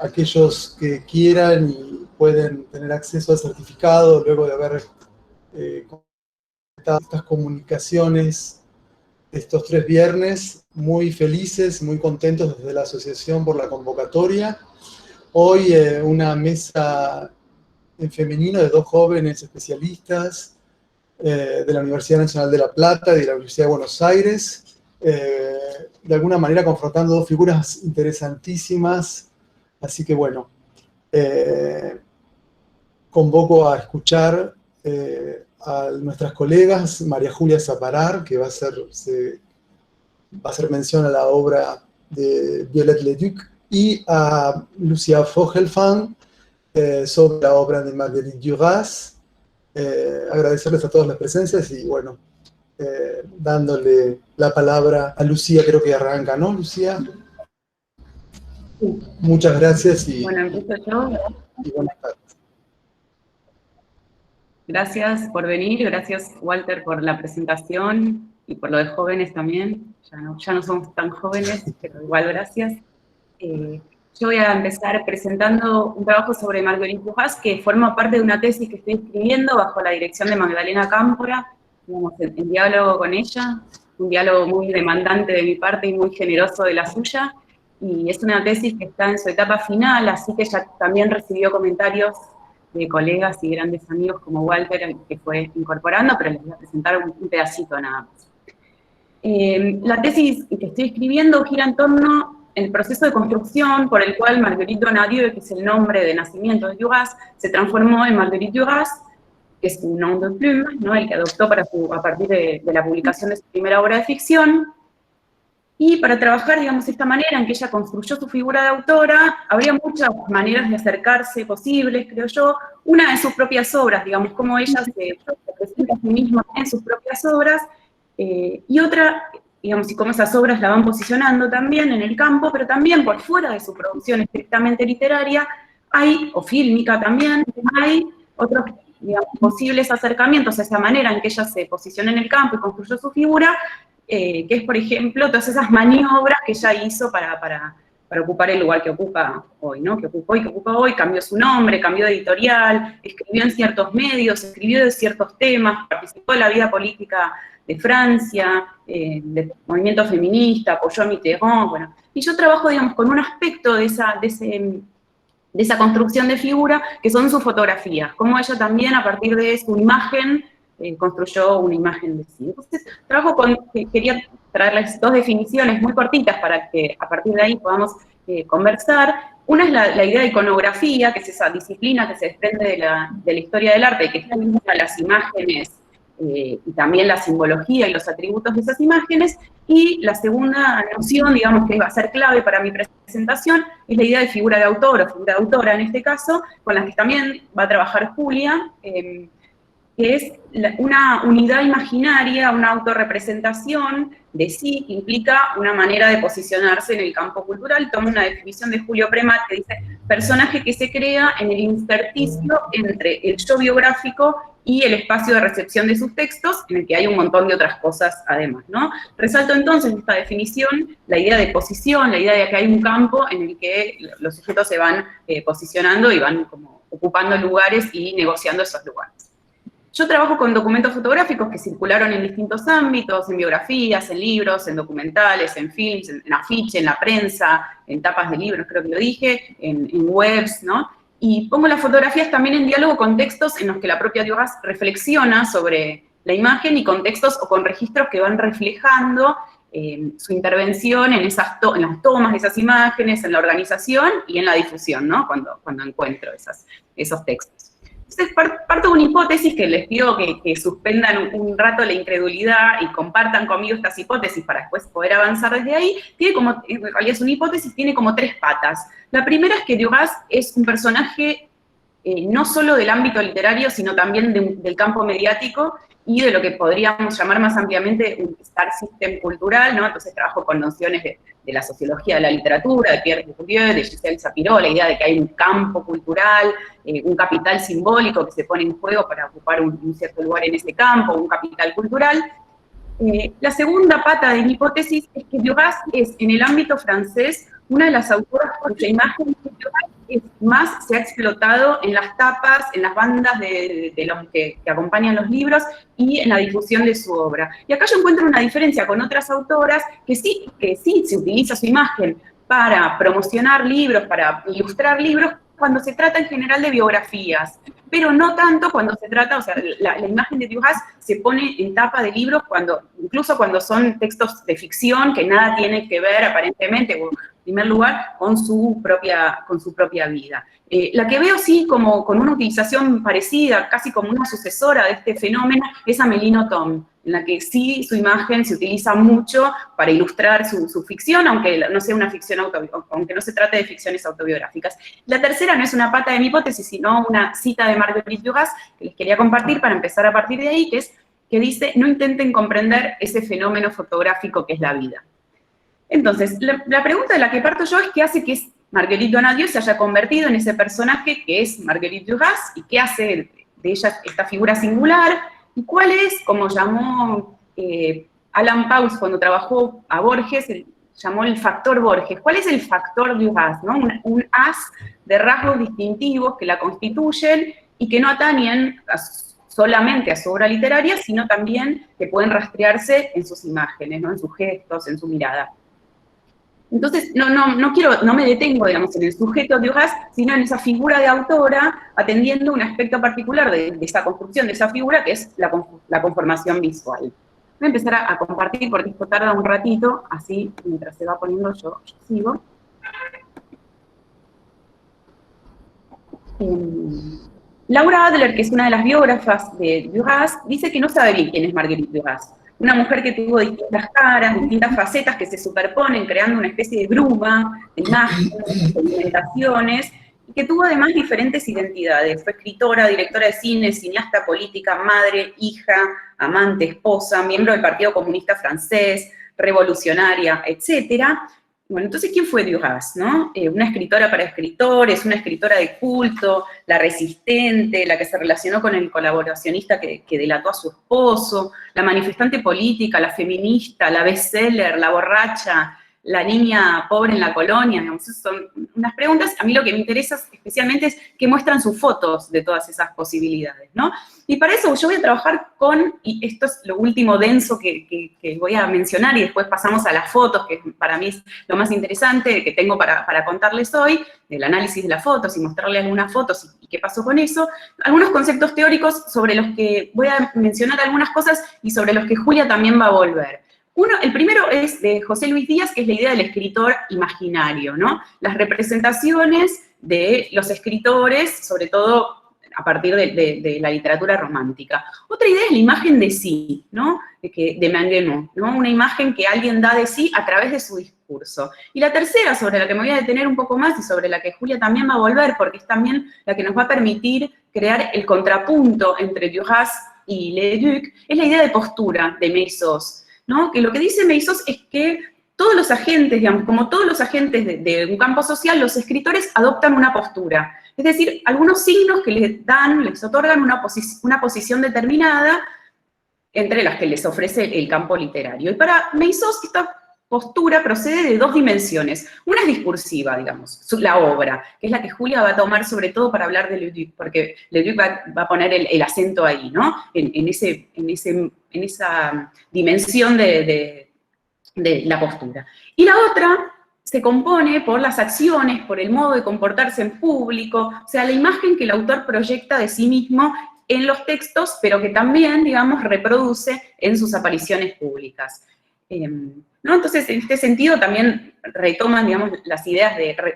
aquellos que quieran y pueden tener acceso al certificado luego de haber completado estas comunicaciones estos 3 viernes, muy felices, muy contentos desde la asociación por la convocatoria. Hoy una mesa en femenino de 2 jóvenes especialistas de la Universidad Nacional de La Plata y de la Universidad de Buenos Aires, de alguna manera confrontando 2 figuras interesantísimas. Así que bueno, convoco a escuchar a nuestras colegas, María Julia Zaparar, que va a hacer mención a la obra de Violette Leduc, y a Lucia Vogelfang sobre la obra de Marguerite Duras. Agradecerles a todos las presencias y bueno, dándole la palabra a Lucía, creo que arranca, ¿no, Lucía? Muchas gracias y, bueno, empiezo yo. Y buenas tardes. Gracias por venir, gracias Walter por la presentación y por lo de jóvenes también. Ya no somos tan jóvenes, pero igual gracias. Yo voy a empezar presentando un trabajo sobre Marguerite Duras, que forma parte de una tesis que estoy escribiendo bajo la dirección de Magdalena Cámpora, digamos, en diálogo con ella, un diálogo muy demandante de mi parte y muy generoso de la suya, y es una tesis que está en su etapa final, así que ella también recibió comentarios de colegas y grandes amigos como Walter, que fue incorporando, pero les voy a presentar un pedacito nada más. La tesis que estoy escribiendo gira en torno al proceso de construcción por el cual Marguerite Donadieu, que es el nombre de nacimiento de Duras, se transformó en Marguerite Duras, que es un nom de plume, ¿no? El que adoptó a partir de la publicación de su primera obra de ficción. Y para trabajar, digamos, de esta manera en que ella construyó su figura de autora, habría muchas maneras de acercarse posibles, creo yo. Una de sus propias obras, digamos, cómo ella se presenta a sí misma en sus propias obras, y otra, digamos, y cómo esas obras la van posicionando también en el campo, pero también por fuera de su producción estrictamente literaria, o fílmica también, hay otros, digamos, posibles acercamientos a esa manera en que ella se posiciona en el campo y construyó su figura, que es, por ejemplo, todas esas maniobras que ella hizo para ocupar el lugar que ocupa hoy, ¿no? Que ocupó y que ocupa hoy, cambió su nombre, cambió de editorial, escribió en ciertos medios, escribió de ciertos temas, participó de la vida política de Francia, del movimiento feminista, apoyó a Mitterrand, bueno. Y yo trabajo, digamos, con un aspecto de esa construcción de figura, que son sus fotografías, como ella también, a partir de su imagen, construyó una imagen de sí. Entonces, quería traerles 2 definiciones muy cortitas para que a partir de ahí podamos conversar. Una es la idea de iconografía, que es esa disciplina que se desprende de la historia del arte, que estudia las imágenes y también la simbología y los atributos de esas imágenes. Y la segunda noción, digamos, que va a ser clave para mi presentación, es la idea de figura de autor, o figura de autora en este caso, con la que también va a trabajar Julia, que es una unidad imaginaria, una autorrepresentación de sí, que implica una manera de posicionarse en el campo cultural. Toma una definición de Julio Premat que dice: personaje que se crea en el intersticio entre el yo biográfico y el espacio de recepción de sus textos, en el que hay un montón de otras cosas además, ¿no? Resalto entonces en esta definición la idea de posición, la idea de que hay un campo en el que los sujetos se van posicionando y van como ocupando lugares y negociando esos lugares. Yo trabajo con documentos fotográficos que circularon en distintos ámbitos, en biografías, en libros, en documentales, en films, en afiche, en la prensa, en tapas de libros, creo que lo dije, en webs, ¿no? Y pongo las fotografías también en diálogo con textos en los que la propia Duras reflexiona sobre la imagen y con textos o con registros que van reflejando su intervención en las tomas de esas imágenes, en la organización y en la difusión, ¿no? Cuando encuentro esos textos. Entonces, parto de una hipótesis que les pido que suspendan un rato la incredulidad y compartan conmigo estas hipótesis para después poder avanzar desde ahí. En realidad es una hipótesis, tiene como 3 patas. La primera es que Duras es un personaje no solo del ámbito literario, sino también del campo mediático y de lo que podríamos llamar más ampliamente un star system cultural, ¿no? Entonces trabajo con nociones de la sociología de la literatura, de Pierre Bourdieu, de Gisèle Sapiro, la idea de que hay un campo cultural, un capital simbólico que se pone en juego para ocupar un cierto lugar en ese campo, un capital cultural. La segunda pata de mi hipótesis es que Duras es, en el ámbito francés, una de las autoras cuya imagen más se ha explotado en las tapas, en las bandas de los que acompañan los libros y en la difusión de su obra. Y acá yo encuentro una diferencia con otras autoras que sí se utiliza su imagen para promocionar libros, para ilustrar libros, cuando se trata en general de biografías, pero no tanto cuando se trata, o sea, la imagen de Duras se pone en tapa de libros incluso cuando son textos de ficción que nada tienen que ver aparentemente, o en primer lugar, con su propia vida. La que veo sí como con una utilización parecida, casi como una sucesora de este fenómeno, es Amélie Nothomb, en la que sí su imagen se utiliza mucho para ilustrar su ficción, aunque no sea una ficción aunque no se trate de ficciones autobiográficas. La tercera no es una pata de mi hipótesis, sino una cita de Marguerite Duras, que les quería compartir para empezar a partir de ahí, que dice, no intenten comprender ese fenómeno fotográfico que es la vida. Entonces, la pregunta de la que parto yo es qué hace que Marguerite Donadieu se haya convertido en ese personaje que es Marguerite Duras, y qué hace de ella esta figura singular, y cuál es, como llamó Alan Pauls cuando trabajó a Borges, llamó el factor Borges. ¿Cuál es el factor Duras, ¿no? Un haz de rasgos distintivos que la constituyen y que no atañen solamente a su obra literaria, sino también que pueden rastrearse en sus imágenes, ¿no? En sus gestos, en su mirada. Entonces, no me detengo, digamos, en el sujeto de Duras, sino en esa figura de autora, atendiendo un aspecto particular de esa construcción, de esa figura, que es la conformación visual. Voy a empezar a compartir, porque esto tarda un ratito, así, mientras se va poniendo yo sigo. Laura Adler, que es una de las biógrafas de Duras, dice que no sabe bien quién es Marguerite Duras. Una mujer que tuvo distintas caras, distintas facetas que se superponen, creando una especie de bruma, de imágenes, de segmentaciones, y que tuvo además diferentes identidades. Fue escritora, directora de cine, cineasta, política, madre, hija, amante, esposa, miembro del Partido Comunista Francés, revolucionaria, etcétera. Bueno, entonces, ¿quién fue Duras, no? Una escritora para escritores, una escritora de culto, la resistente, la que se relacionó con el colaboracionista que delató a su esposo, la manifestante política, la feminista, la bestseller, la borracha, la niña pobre en la colonia, digamos, son unas preguntas. A mí lo que me interesa especialmente es que muestran sus fotos de todas esas posibilidades, ¿no? Y para eso yo voy a trabajar y esto es lo último denso que voy a mencionar, y después pasamos a las fotos, que para mí es lo más interesante que tengo para contarles hoy, del análisis de las fotos y mostrarles algunas fotos y qué pasó con eso, algunos conceptos teóricos sobre los que voy a mencionar algunas cosas y sobre los que Julia también va a volver. El primero es de José Luis Díaz, que es la idea del escritor imaginario, ¿no? Las representaciones de los escritores, sobre todo a partir de la literatura romántica. Otra idea es la imagen de sí, ¿no? De Manguemont, ¿no? Una imagen que alguien da de sí a través de su discurso. Y la tercera, sobre la que me voy a detener un poco más y sobre la que Julia también va a volver, porque es también la que nos va a permitir crear el contrapunto entre Duras y Leduc, es la idea de postura de Meizos, ¿no? Que lo que dice Meizos es que todos los agentes, digamos, como todos los agentes de un campo social, los escritores adoptan una postura. Es decir, algunos signos que les otorgan una posición determinada, entre las que les ofrece el campo literario. Y para Meizos esta postura procede de dos dimensiones. Una es discursiva, digamos, la obra, que es la que Julia va a tomar sobre todo para hablar de Leduc, porque Leduc va a poner el acento ahí, ¿no? En esa dimensión de la postura. Y la otra se compone por las acciones, por el modo de comportarse en público, o sea, la imagen que el autor proyecta de sí mismo en los textos, pero que también, digamos, reproduce en sus apariciones públicas. ¿No? Entonces, en este sentido también retoman, digamos,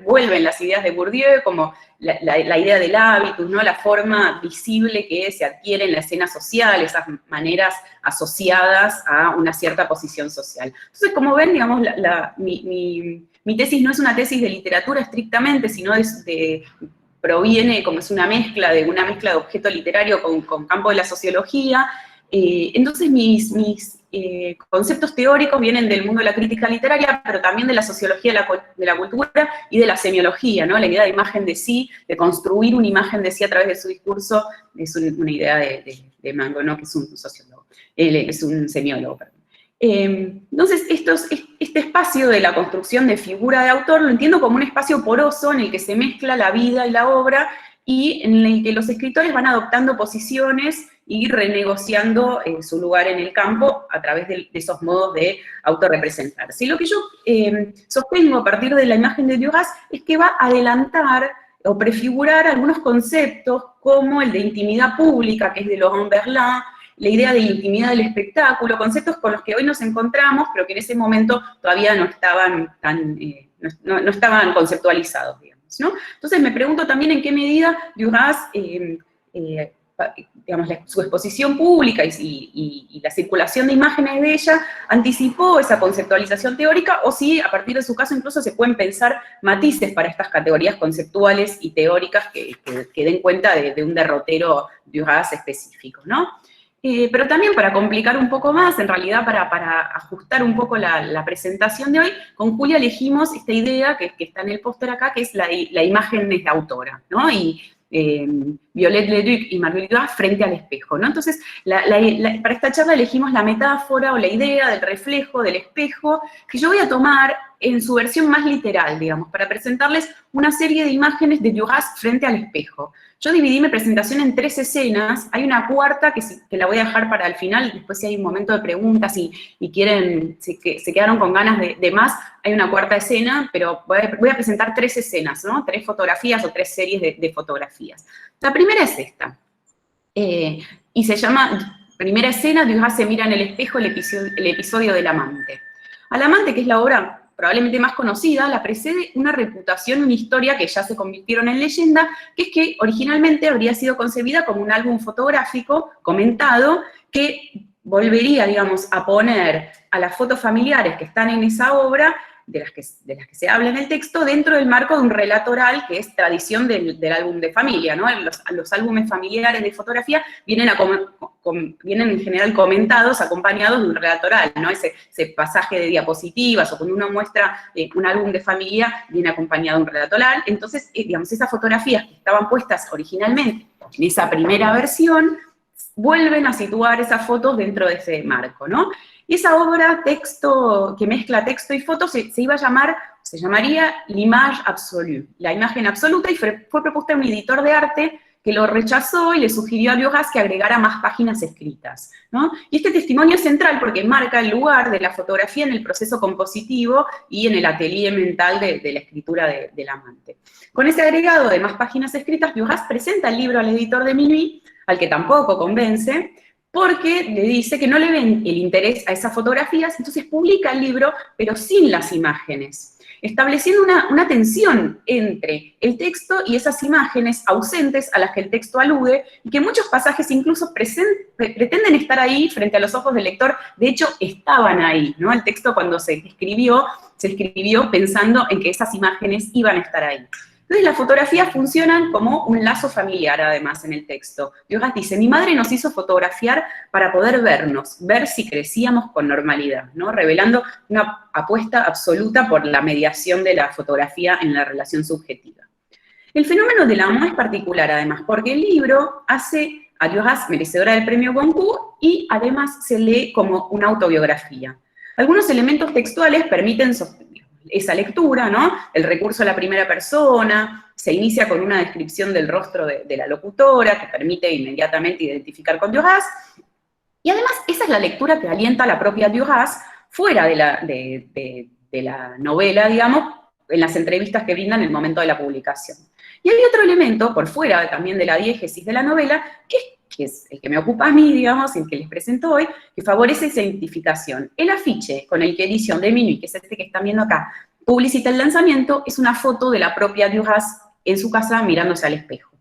vuelven las ideas de Bourdieu, como la idea del hábitus, ¿no? La forma visible que se adquiere en la escena social, esas maneras asociadas a una cierta posición social. Entonces, como ven, digamos, mi tesis no es una tesis de literatura estrictamente, sino proviene, como es una mezcla de objeto literario con campo de la sociología. Entonces mis conceptos teóricos vienen del mundo de la crítica literaria, pero también de la sociología de la cultura y de la semiología, ¿no? La idea de imagen de sí, de construir una imagen de sí a través de su discurso, es una idea de Mango, ¿no? Que es un sociólogo, es un semiólogo, perdón. Entonces, este espacio de la construcción de figura de autor lo entiendo como un espacio poroso en el que se mezcla la vida y la obra y en el que los escritores van adoptando posiciones y renegociando su lugar en el campo a través de esos modos de autorrepresentarse. Y lo que yo sostengo a partir de la imagen de Duras es que va a adelantar o prefigurar algunos conceptos como el de intimidad pública, que es de Laurent Berlin, la idea de intimidad del espectáculo, conceptos con los que hoy nos encontramos, pero que en ese momento todavía no estaban, no estaban conceptualizados, digamos, ¿no? Entonces me pregunto también en qué medida Duras, digamos, su exposición pública y la circulación de imágenes de ella anticipó esa conceptualización teórica, o si a partir de su caso incluso se pueden pensar matices para estas categorías conceptuales y teóricas que den cuenta de un derrotero Duras específico, ¿no? Pero también para complicar un poco más, en realidad para ajustar un poco la presentación de hoy, con Julia elegimos esta idea que está en el póster acá, que es la imagen de la autora, ¿no? Y Violette Leduc y Marguerite Duras frente al espejo, ¿no? Entonces, para esta charla elegimos la metáfora o la idea del reflejo, del espejo, que yo voy a tomar en su versión más literal, digamos, para presentarles una serie de imágenes de Duras frente al espejo. Yo dividí mi presentación en 3 escenas, hay una cuarta que la voy a dejar para el final, después si hay un momento de preguntas y quieren, se quedaron con ganas de más, hay una cuarta escena, pero voy a presentar 3 escenas, ¿no? 3 fotografías o 3 series de fotografías. La primera es esta, y se llama, primera escena, Duras se mira en el espejo, el episodio del amante. Al amante, que es la obra probablemente más conocida, la precede una reputación, una historia que ya se convirtieron en leyenda, que es que originalmente habría sido concebida como un álbum fotográfico comentado que volvería, digamos, a poner a las fotos familiares que están en esa obra, de las que se habla en el texto, dentro del marco de un relato oral que es tradición del álbum de familia, ¿no? Los álbumes familiares de fotografía vienen en general comentados, acompañados de un relato oral, ¿no? Ese pasaje de diapositivas, o cuando uno muestra un álbum de familia, viene acompañado de un relato oral. Entonces, digamos, esas fotografías que estaban puestas originalmente en esa primera versión, vuelven a situar esas fotos dentro de ese marco, ¿no? Y esa obra, texto, que mezcla texto y fotos, se llamaría L'image absolue, la imagen absoluta, y fue propuesta a un editor de arte que lo rechazó y le sugirió a Duras que agregara más páginas escritas, ¿no? Y este testimonio es central porque marca el lugar de la fotografía en el proceso compositivo y en el atelier mental de la escritura del amante. Con ese agregado de más páginas escritas, Duras presenta el libro al editor de Minuit, al que tampoco convence, porque le dice que no le ven el interés a esas fotografías, entonces publica el libro, pero sin las imágenes, estableciendo una tensión entre el texto y esas imágenes ausentes a las que el texto alude, y que en muchos pasajes incluso pretenden estar ahí frente a los ojos del lector, de hecho estaban ahí, ¿no? El texto cuando se escribió pensando en que esas imágenes iban a estar ahí. Entonces las fotografías funcionan como un lazo familiar, además, en el texto. Duras dice, mi madre nos hizo fotografiar para poder vernos, ver si crecíamos con normalidad, ¿no? Revelando una apuesta absoluta por la mediación de la fotografía en la relación subjetiva. El fenómeno del amor es particular, además, porque el libro hace a Duras merecedora del premio Goncourt y además se lee como una autobiografía. Algunos elementos textuales permiten esa lectura, ¿no? El recurso a la primera persona, se inicia con una descripción del rostro de la locutora, que permite inmediatamente identificar con Duras, y además esa es la lectura que alienta a la propia Duras, fuera de la novela, digamos, en las entrevistas que brindan en el momento de la publicación. Y hay otro elemento, por fuera también de la diégesis de la novela, que es el que me ocupa a mí, digamos, y el que les presento hoy, que favorece esa identificación. El afiche con el que edición de Minuit, que es este que están viendo acá, publicita el lanzamiento, es una foto de la propia Duras en su casa mirándose al espejo.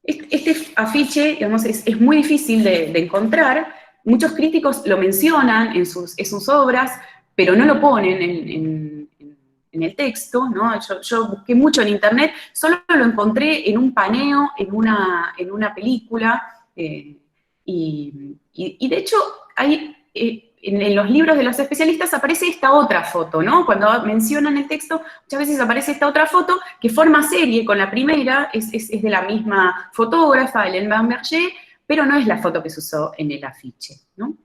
Este afiche, digamos, es muy difícil de encontrar. Muchos críticos lo mencionan en sus obras, pero no lo ponen en el texto, ¿no? Yo busqué mucho en internet, solo lo encontré en un paneo, en una película, y de hecho hay, en los libros de los especialistas aparece esta otra foto, ¿no? Cuando mencionan el texto, muchas veces aparece esta otra foto que forma serie con la primera, es de la misma fotógrafa, Hélène Van Berger, pero no es la foto que se usó en el afiche, ¿no?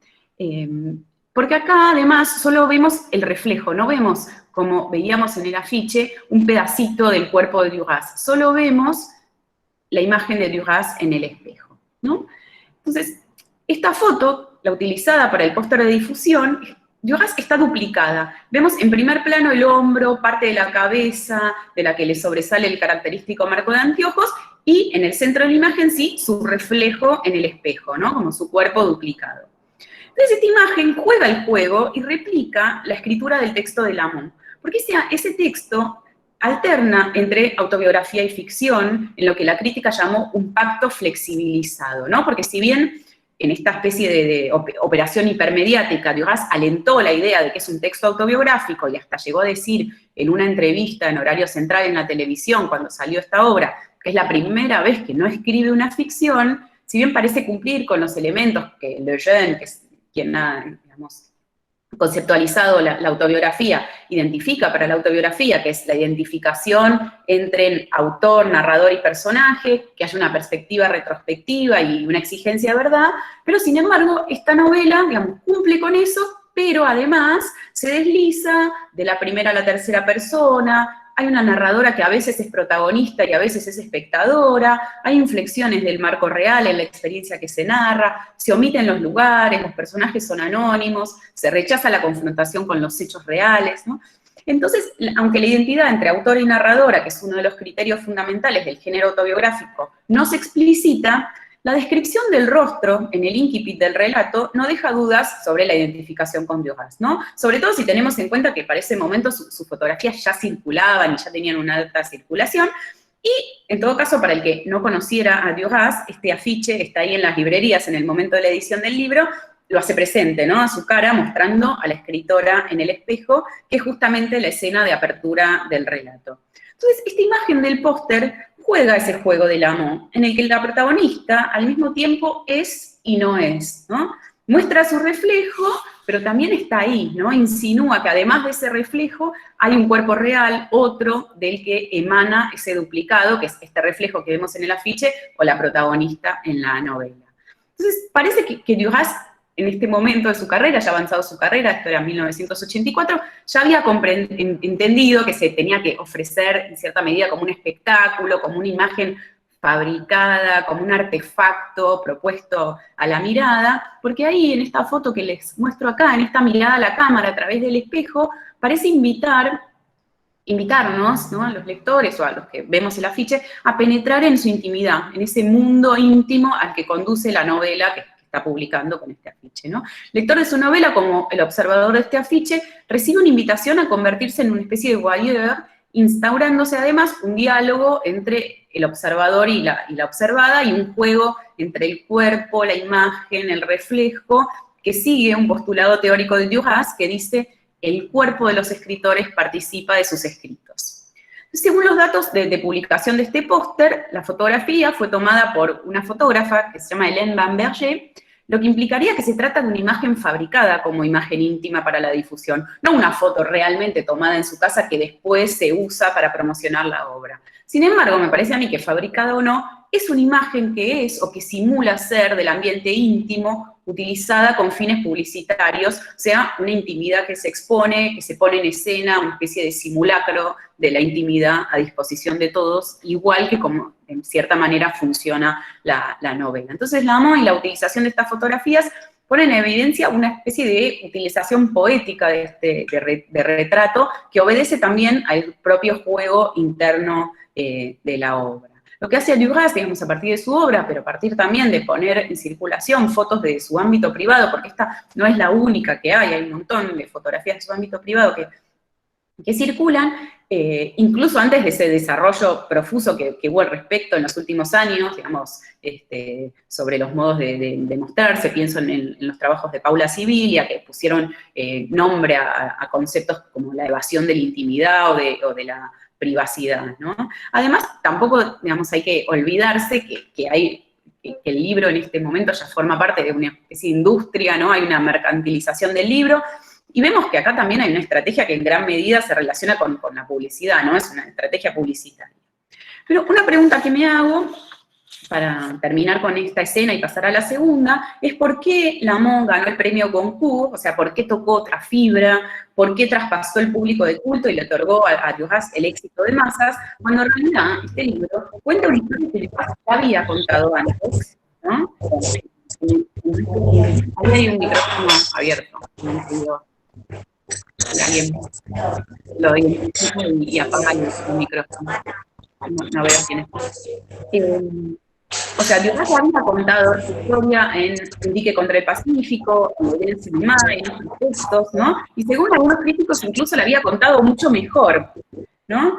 Porque acá, además, solo vemos el reflejo, no vemos, como veíamos en el afiche, un pedacito del cuerpo de Duras. Solo vemos la imagen de Duras en el espejo, ¿no? Entonces, esta foto, la utilizada para el póster de difusión, Duras está duplicada. Vemos en primer plano el hombro, parte de la cabeza, de la que le sobresale el característico marco de anteojos, y en el centro de la imagen, sí, su reflejo en el espejo, ¿no? Como su cuerpo duplicado. Entonces, esta imagen juega el juego y replica la escritura del texto de Lamont, porque ese texto alterna entre autobiografía y ficción, en lo que la crítica llamó un pacto flexibilizado, ¿no? Porque si bien en esta especie de operación hipermediática, Duras alentó la idea de que es un texto autobiográfico y hasta llegó a decir en una entrevista en horario central en la televisión, cuando salió esta obra, que es la primera vez que no escribe una ficción, si bien parece cumplir con los elementos que Lejeune, que es quien ha, digamos, conceptualizado la autobiografía, identifica para la autobiografía, que es la identificación entre el autor, narrador y personaje, que haya una perspectiva retrospectiva y una exigencia de verdad, pero sin embargo, esta novela, digamos, cumple con eso, pero además se desliza de la primera a la tercera persona. Hay una narradora que a veces es protagonista y a veces es espectadora, hay inflexiones del marco real en la experiencia que se narra, se omiten los lugares, los personajes son anónimos, se rechaza la confrontación con los hechos reales, ¿no? Entonces, aunque la identidad entre autora y narradora, que es uno de los criterios fundamentales del género autobiográfico, no se explicita, la descripción del rostro en el incipit del relato no deja dudas sobre la identificación con Duras, ¿no? Sobre todo si tenemos en cuenta que para ese momento sus fotografías ya circulaban y ya tenían una alta circulación, y en todo caso, para el que no conociera a Duras, este afiche está ahí en las librerías en el momento de la edición del libro, lo hace presente, ¿no? A su cara, mostrando a la escritora en el espejo, que es justamente la escena de apertura del relato. Entonces, esta imagen del póster juega ese juego del amo, en el que la protagonista al mismo tiempo es y no es, ¿no? Muestra su reflejo, pero también está ahí, ¿no? Insinúa que además de ese reflejo hay un cuerpo real, otro del que emana ese duplicado, que es este reflejo que vemos en el afiche, o la protagonista en la novela. Entonces, parece que Duras, en este momento de su carrera, ya avanzado su carrera, esto era en 1984, ya había entendido que se tenía que ofrecer en cierta medida como un espectáculo, como una imagen fabricada, como un artefacto propuesto a la mirada, porque ahí en esta foto que les muestro acá, en esta mirada a la cámara a través del espejo, parece invitarnos, ¿no?, a los lectores o a los que vemos el afiche, a penetrar en su intimidad, en ese mundo íntimo al que conduce la novela que está publicando con este afiche, ¿no? El lector de su novela, como el observador de este afiche, recibe una invitación a convertirse en una especie de voyeur, instaurándose además un diálogo entre el observador y la observada, y un juego entre el cuerpo, la imagen, el reflejo, que sigue un postulado teórico de Duras que dice: el cuerpo de los escritores participa de sus escritos. Según los datos de publicación de este póster, la fotografía fue tomada por una fotógrafa que se llama Hélène Van Berger, lo que implicaría que se trata de una imagen fabricada como imagen íntima para la difusión, no una foto realmente tomada en su casa que después se usa para promocionar la obra. Sin embargo, me parece a mí que, fabricada o no, es una imagen que es o que simula ser del ambiente íntimo, utilizada con fines publicitarios, o sea, una intimidad que se expone, que se pone en escena, una especie de simulacro de la intimidad a disposición de todos, igual que como en cierta manera funciona la novela. Entonces, la amo, y la utilización de estas fotografías ponen en evidencia una especie de utilización poética de retrato, que obedece también al propio juego interno de la obra. Lo que hace Duras, digamos, a partir de su obra, pero a partir también de poner en circulación fotos de su ámbito privado, porque esta no es la única que hay un montón de fotografías de su ámbito privado que circulan, incluso antes de ese desarrollo profuso que hubo al respecto en los últimos años, digamos, sobre los modos de mostrarse. Pienso en los trabajos de Paula Sibilia, que pusieron nombre a conceptos como la evasión de la intimidad o de la privacidad, ¿no? Además, tampoco, digamos, hay que olvidarse que el libro en este momento ya forma parte de una especie de industria, ¿no? Hay una mercantilización del libro, y vemos que acá también hay una estrategia que en gran medida se relaciona con la publicidad, ¿no? Es una estrategia publicitaria. Pero una pregunta que me hago para terminar con esta escena y pasar a la segunda, es por qué Lamont ganó el premio Goncourt, o sea, por qué tocó otra fibra, por qué traspasó el público de culto y le otorgó a Duras el éxito de masas, cuando en realidad este libro cuenta una historia que Duras ya había contado antes, ¿no? Ahí hay un micrófono abierto, alguien lo identifica y apaga el micrófono. No veo quién es. O sea, Duras ya había contado su historia en Enrique contra el Pacífico, en Violencia Animal, en otros textos, ¿no? Y según algunos críticos incluso la había contado mucho mejor, ¿no?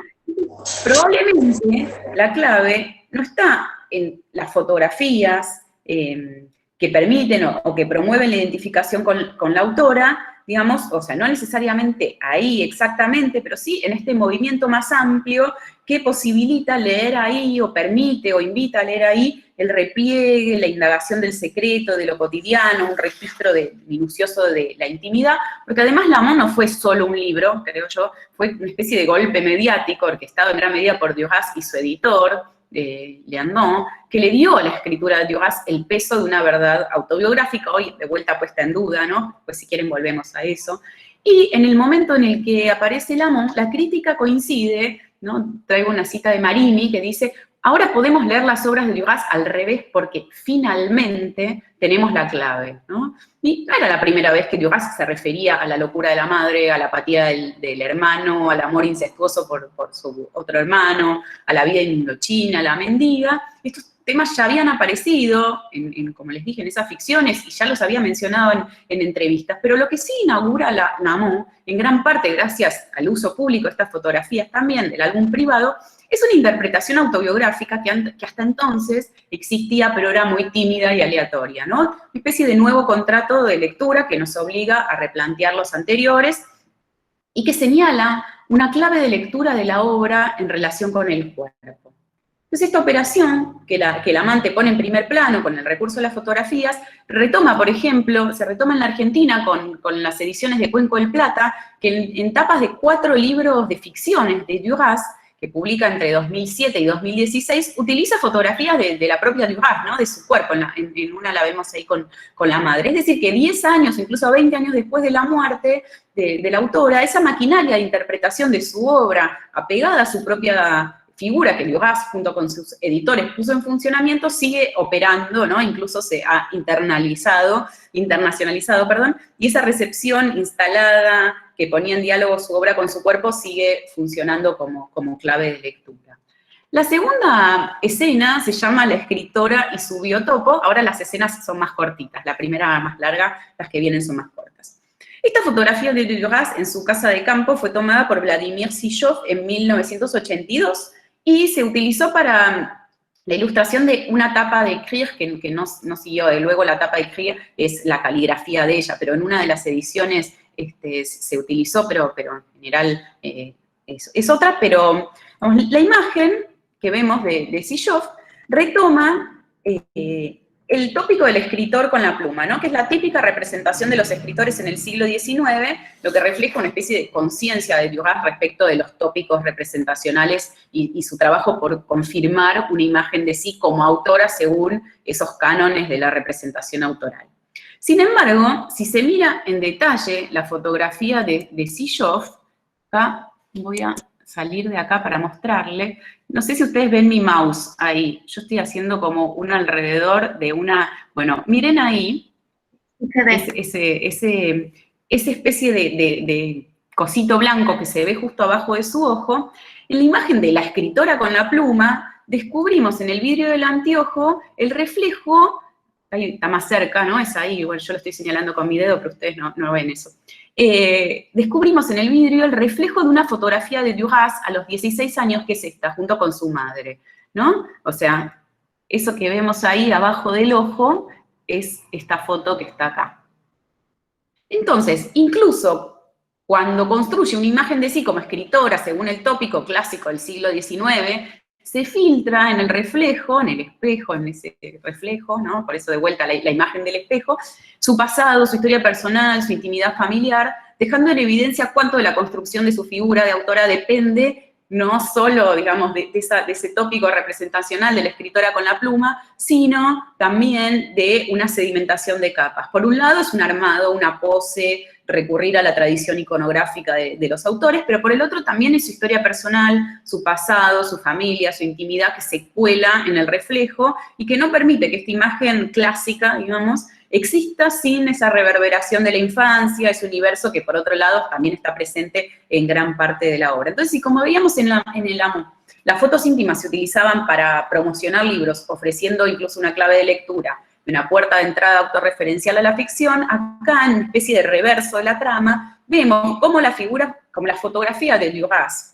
Probablemente la clave no está en las fotografías que permiten o que promueven la identificación con la autora, digamos, o sea, no necesariamente ahí exactamente, pero sí en este movimiento más amplio que posibilita leer ahí, o permite, o invita a leer ahí, el repliegue, la indagación del secreto, de lo cotidiano, un registro minucioso de la intimidad, porque además Lamont no fue solo un libro, creo yo, fue una especie de golpe mediático, orquestado en gran medida por Duras y su editor, Leandon, que le dio a la escritura de Duras el peso de una verdad autobiográfica, hoy de vuelta puesta en duda, ¿no? Pues si quieren volvemos a eso. Y en el momento en el que aparece Lamont, la crítica coincide, ¿no? Traigo una cita de Marini que dice: ahora podemos leer las obras de Duras al revés porque finalmente tenemos la clave, ¿no? Y no era la primera vez que Duras se refería a la locura de la madre, a la apatía del hermano, al amor incestuoso por su otro hermano, a la vida en Indochina, a la mendiga. Estos temas ya habían aparecido, como les dije, en esas ficciones, y ya los había mencionado en entrevistas, pero lo que sí inaugura Lamont, en gran parte gracias al uso público de estas fotografías también del álbum privado, es una interpretación autobiográfica que hasta entonces existía, pero era muy tímida y aleatoria, ¿no? Una especie de nuevo contrato de lectura que nos obliga a replantear los anteriores y que señala una clave de lectura de la obra en relación con el cuerpo. Entonces, esta operación, que el amante pone en primer plano con el recurso de las fotografías, retoma, por ejemplo, se retoma en la Argentina con las ediciones de Cuenco del Plata, que en tapas de 4 libros de ficciones de Duras, que publica entre 2007 y 2016, utiliza fotografías de la propia Duras, ¿no? De su cuerpo, en una la vemos ahí con la madre. Es decir, que 10 años, incluso 20 años después de la muerte de la autora, esa maquinaria de interpretación de su obra, apegada a su propia figura que Duras, junto con sus editores, puso en funcionamiento, sigue operando, ¿no? Incluso se ha internacionalizado, y esa recepción instalada que ponía en diálogo su obra con su cuerpo sigue funcionando como clave de lectura. La segunda escena se llama La escritora y su biotopo. Ahora las escenas son más cortitas, la primera más larga, las que vienen son más cortas. Esta fotografía de Duras en su casa de campo fue tomada por Vladimir Sillov en 1982 y se utilizó para la ilustración de una tapa de Krieg, que no siguió, luego la tapa de Krieg es la caligrafía de ella, pero en una de las ediciones se utilizó, pero en general es otra, pero vamos, la imagen que vemos de Sillov retoma el tópico del escritor con la pluma, ¿no? Que es la típica representación de los escritores en el siglo XIX, lo que refleja una especie de conciencia de Duras respecto de los tópicos representacionales y su trabajo por confirmar una imagen de sí como autora según esos cánones de la representación autoral. Sin embargo, si se mira en detalle la fotografía de Sillov, acá voy a salir de acá para mostrarle. No sé si ustedes ven mi mouse ahí. Yo estoy haciendo como un alrededor de una... Bueno, miren ahí, esa especie de cosito blanco que se ve justo abajo de su ojo. En la imagen de la escritora con la pluma, descubrimos en el vidrio del anteojo el reflejo, ahí está más cerca, ¿no? Es ahí, igual yo lo estoy señalando con mi dedo, pero ustedes no ven eso. Descubrimos en el vidrio el reflejo de una fotografía de Duras a los 16 años, que es esta, junto con su madre, ¿no? O sea, eso que vemos ahí abajo del ojo es esta foto que está acá. Entonces, incluso cuando construye una imagen de sí como escritora, según el tópico clásico del siglo XIX, se filtra en el reflejo, en el espejo, en ese reflejo, ¿no? Por eso de vuelta la imagen del espejo, su pasado, su historia personal, su intimidad familiar, dejando en evidencia cuánto de la construcción de su figura de autora depende no solo, digamos, de ese tópico representacional de la escritora con la pluma, sino también de una sedimentación de capas. Por un lado es un armado, una pose, recurrir a la tradición iconográfica de los autores, pero por el otro también es su historia personal, su pasado, su familia, su intimidad, que se cuela en el reflejo y que no permite que esta imagen clásica, digamos, exista sin esa reverberación de la infancia, ese universo que por otro lado también está presente en gran parte de la obra. Entonces, y como veíamos en el amo, las fotos íntimas se utilizaban para promocionar libros, ofreciendo incluso una clave de lectura, una puerta de entrada autorreferencial a la ficción. Acá, en una especie de reverso de la trama, vemos cómo la figura, como la fotografía de Duras,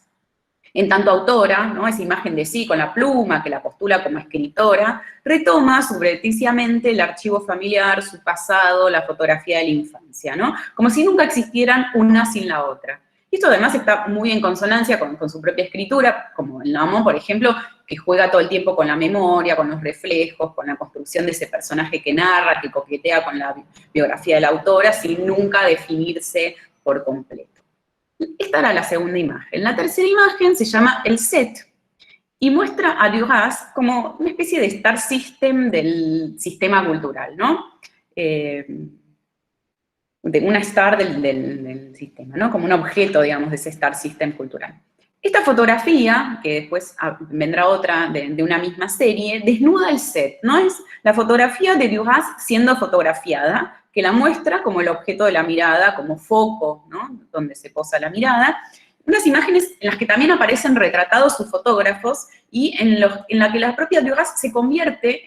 en tanto autora, ¿no? Esa imagen de sí con la pluma, que la postula como escritora, retoma subrepticiamente el archivo familiar, su pasado, la fotografía de la infancia, ¿no? Como si nunca existieran una sin la otra. Y esto además está muy en consonancia con su propia escritura, como en Lamont, por ejemplo, que juega todo el tiempo con la memoria, con los reflejos, con la construcción de ese personaje que narra, que coquetea con la biografía de la autora, sin nunca definirse por completo. Esta era la segunda imagen. La tercera imagen se llama el set y muestra a Duras como una especie de star system del sistema cultural, ¿no? De una star del sistema, ¿no? Como un objeto, digamos, de ese star system cultural. Esta fotografía, que después vendrá otra de una misma serie, desnuda el set, ¿no? Es la fotografía de Duras siendo fotografiada, que la muestra como el objeto de la mirada, como foco, ¿no? Donde se posa la mirada. Unas imágenes en las que también aparecen retratados sus fotógrafos y en la que la propia Duras se convierte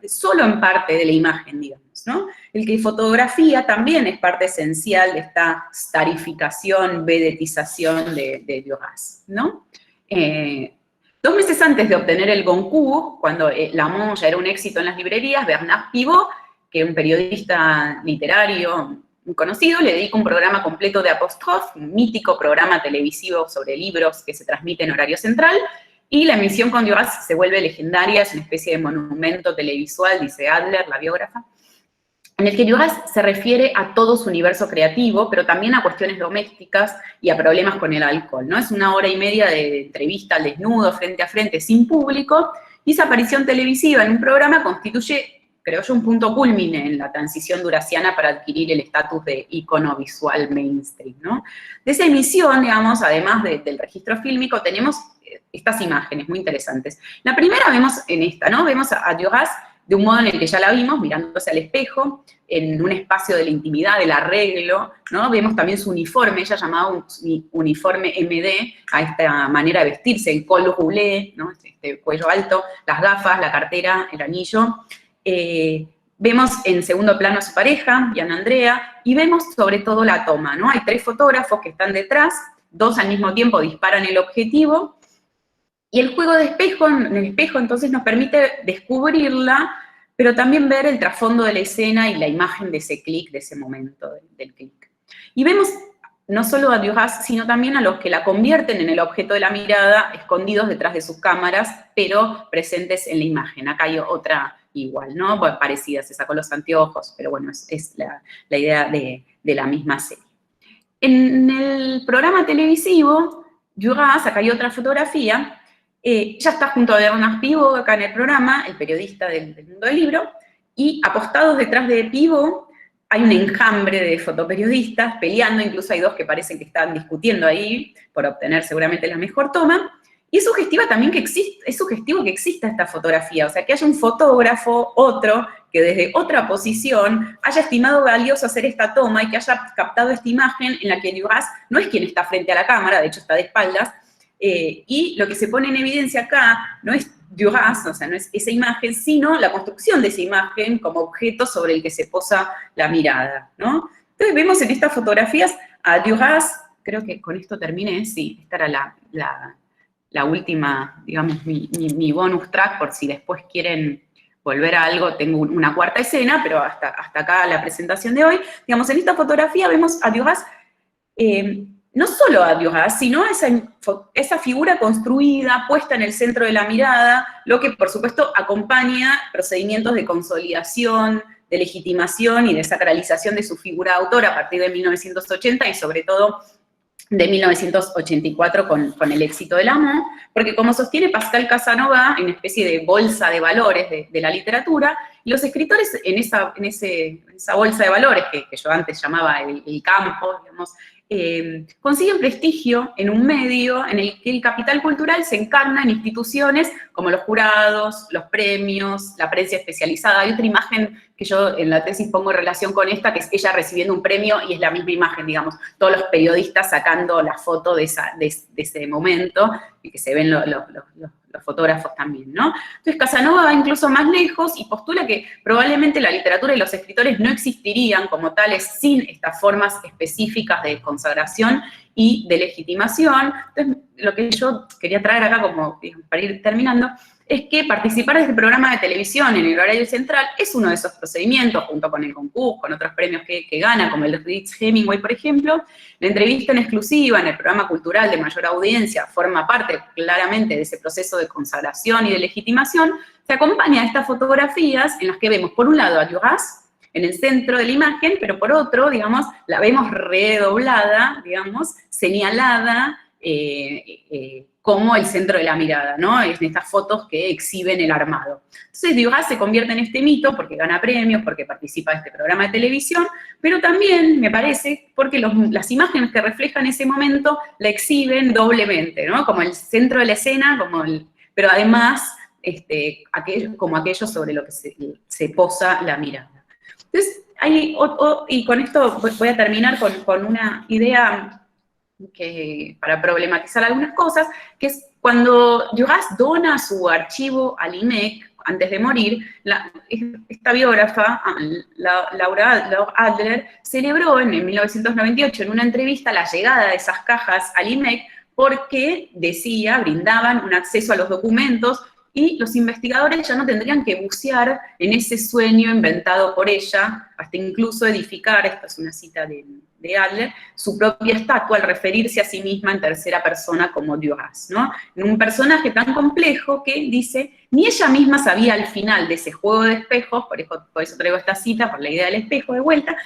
solo en parte de la imagen, digamos, ¿no? El que fotografía también es parte esencial de esta starificación, vedetización de Duras, ¿no? 2 meses antes de obtener el Goncourt, cuando Lamont ya era un éxito en las librerías, Bernard Pivot, que es un periodista literario muy conocido, le dedica un programa completo de Apostrophe, un mítico programa televisivo sobre libros que se transmite en horario central, y la emisión con Duras se vuelve legendaria, es una especie de monumento televisual, dice Adler, la biógrafa, en el que Duras se refiere a todo su universo creativo, pero también a cuestiones domésticas y a problemas con el alcohol, ¿no? Es 1 hora y media de entrevista al desnudo, frente a frente, sin público, y esa aparición televisiva en un programa constituye, creo yo, un punto culmine en la transición durasiana para adquirir el estatus de ícono visual mainstream, ¿no? De esa emisión, digamos, además del registro fílmico, tenemos estas imágenes muy interesantes. La primera vemos en esta, ¿no? Vemos a Duras de un modo en el que ya la vimos, mirándose al espejo, en un espacio de la intimidad, del arreglo, ¿no? Vemos también su uniforme, ella llamaba un uniforme MD, a esta manera de vestirse, el col roulé, ¿no? Este cuello alto, las gafas, la cartera, el anillo. Vemos en segundo plano a su pareja, Gian Andrea, y vemos sobre todo la toma, ¿no? Hay 3 fotógrafos que están detrás, 2 al mismo tiempo disparan el objetivo, y el juego de espejo, en el espejo entonces nos permite descubrirla, pero también ver el trasfondo de la escena y la imagen de ese clic, de ese momento del clic. Y vemos no solo a Duras, sino también a los que la convierten en el objeto de la mirada, escondidos detrás de sus cámaras, pero presentes en la imagen. Acá hay otra igual, ¿no? Bueno, parecida, se sacó los anteojos, pero bueno, es la idea de la misma serie. En el programa televisivo, Duras, acá hay otra fotografía, ya está junto a Bernard Pivot acá en el programa, el periodista del mundo del libro, y apostados detrás de Pivot hay un enjambre de fotoperiodistas peleando, incluso hay 2 que parecen que están discutiendo ahí por obtener seguramente la mejor toma, y es sugestiva también es sugestivo que exista esta fotografía, o sea, que haya un fotógrafo, otro, que desde otra posición haya estimado valioso hacer esta toma y que haya captado esta imagen en la que Duras no es quien está frente a la cámara, de hecho está de espaldas, y lo que se pone en evidencia acá no es Duras, o sea, no es esa imagen, sino la construcción de esa imagen como objeto sobre el que se posa la mirada, ¿no? Entonces vemos en estas fotografías a Duras, creo que con esto terminé, sí, esta era la última, digamos, mi bonus track, por si después quieren volver a algo, tengo una 4ª escena, pero hasta acá la presentación de hoy. Digamos, en esta fotografía vemos a Duras, no solo a Duras, sino esa figura construida, puesta en el centro de la mirada, lo que por supuesto acompaña procedimientos de consolidación, de legitimación y de sacralización de su figura de autor a partir de 1980 y sobre todo de 1984 con El éxito del amo, porque como sostiene Pascal Casanova, en una especie de bolsa de valores de la literatura, los escritores en esa bolsa de valores, que yo antes llamaba el campo, digamos, consiguen prestigio en un medio en el que el capital cultural se encarna en instituciones como los jurados, los premios, la prensa especializada. Hay otra imagen que yo en la tesis pongo en relación con esta, que es ella recibiendo un premio y es la misma imagen, digamos, todos los periodistas sacando la foto de ese momento y que se ven los fotógrafos también, ¿no? Entonces Casanova va incluso más lejos y postula que probablemente la literatura y los escritores no existirían como tales sin estas formas específicas de consagración y de legitimación. Entonces, lo que yo quería traer acá, como para ir terminando, es que participar de este programa de televisión en el horario central es uno de esos procedimientos, junto con el concurso, con otros premios que gana, como el de Ernest Hemingway, por ejemplo. La entrevista en exclusiva en el programa cultural de mayor audiencia forma parte claramente de ese proceso de consagración y de legitimación. Se acompaña a estas fotografías en las que vemos, por un lado, a Duras en el centro de la imagen, pero por otro, digamos, la vemos redoblada, digamos, señalada, como el centro de la mirada, ¿no? Es en estas fotos que exhiben el armado. Entonces Duras se convierte en este mito porque gana premios, porque participa de este programa de televisión, pero también, me parece, porque las imágenes que reflejan ese momento la exhiben doblemente, ¿no? Como el centro de la escena, pero además como aquello sobre lo que se posa la mirada. Entonces, y con esto voy a terminar con una idea para problematizar algunas cosas, que es cuando Duras dona su archivo al IMEC antes de morir, esta biógrafa, Laura Adler, celebró en 1998 en una entrevista la llegada de esas cajas al IMEC porque, decía, brindaban un acceso a los documentos y los investigadores ya no tendrían que bucear en ese sueño inventado por ella, hasta incluso edificar, esta es una cita de Adler, su propia estatua al referirse a sí misma en tercera persona como Duras, ¿no? En un personaje tan complejo que dice, ni ella misma sabía al final de ese juego de espejos, por eso traigo esta cita, por la idea del espejo de vuelta,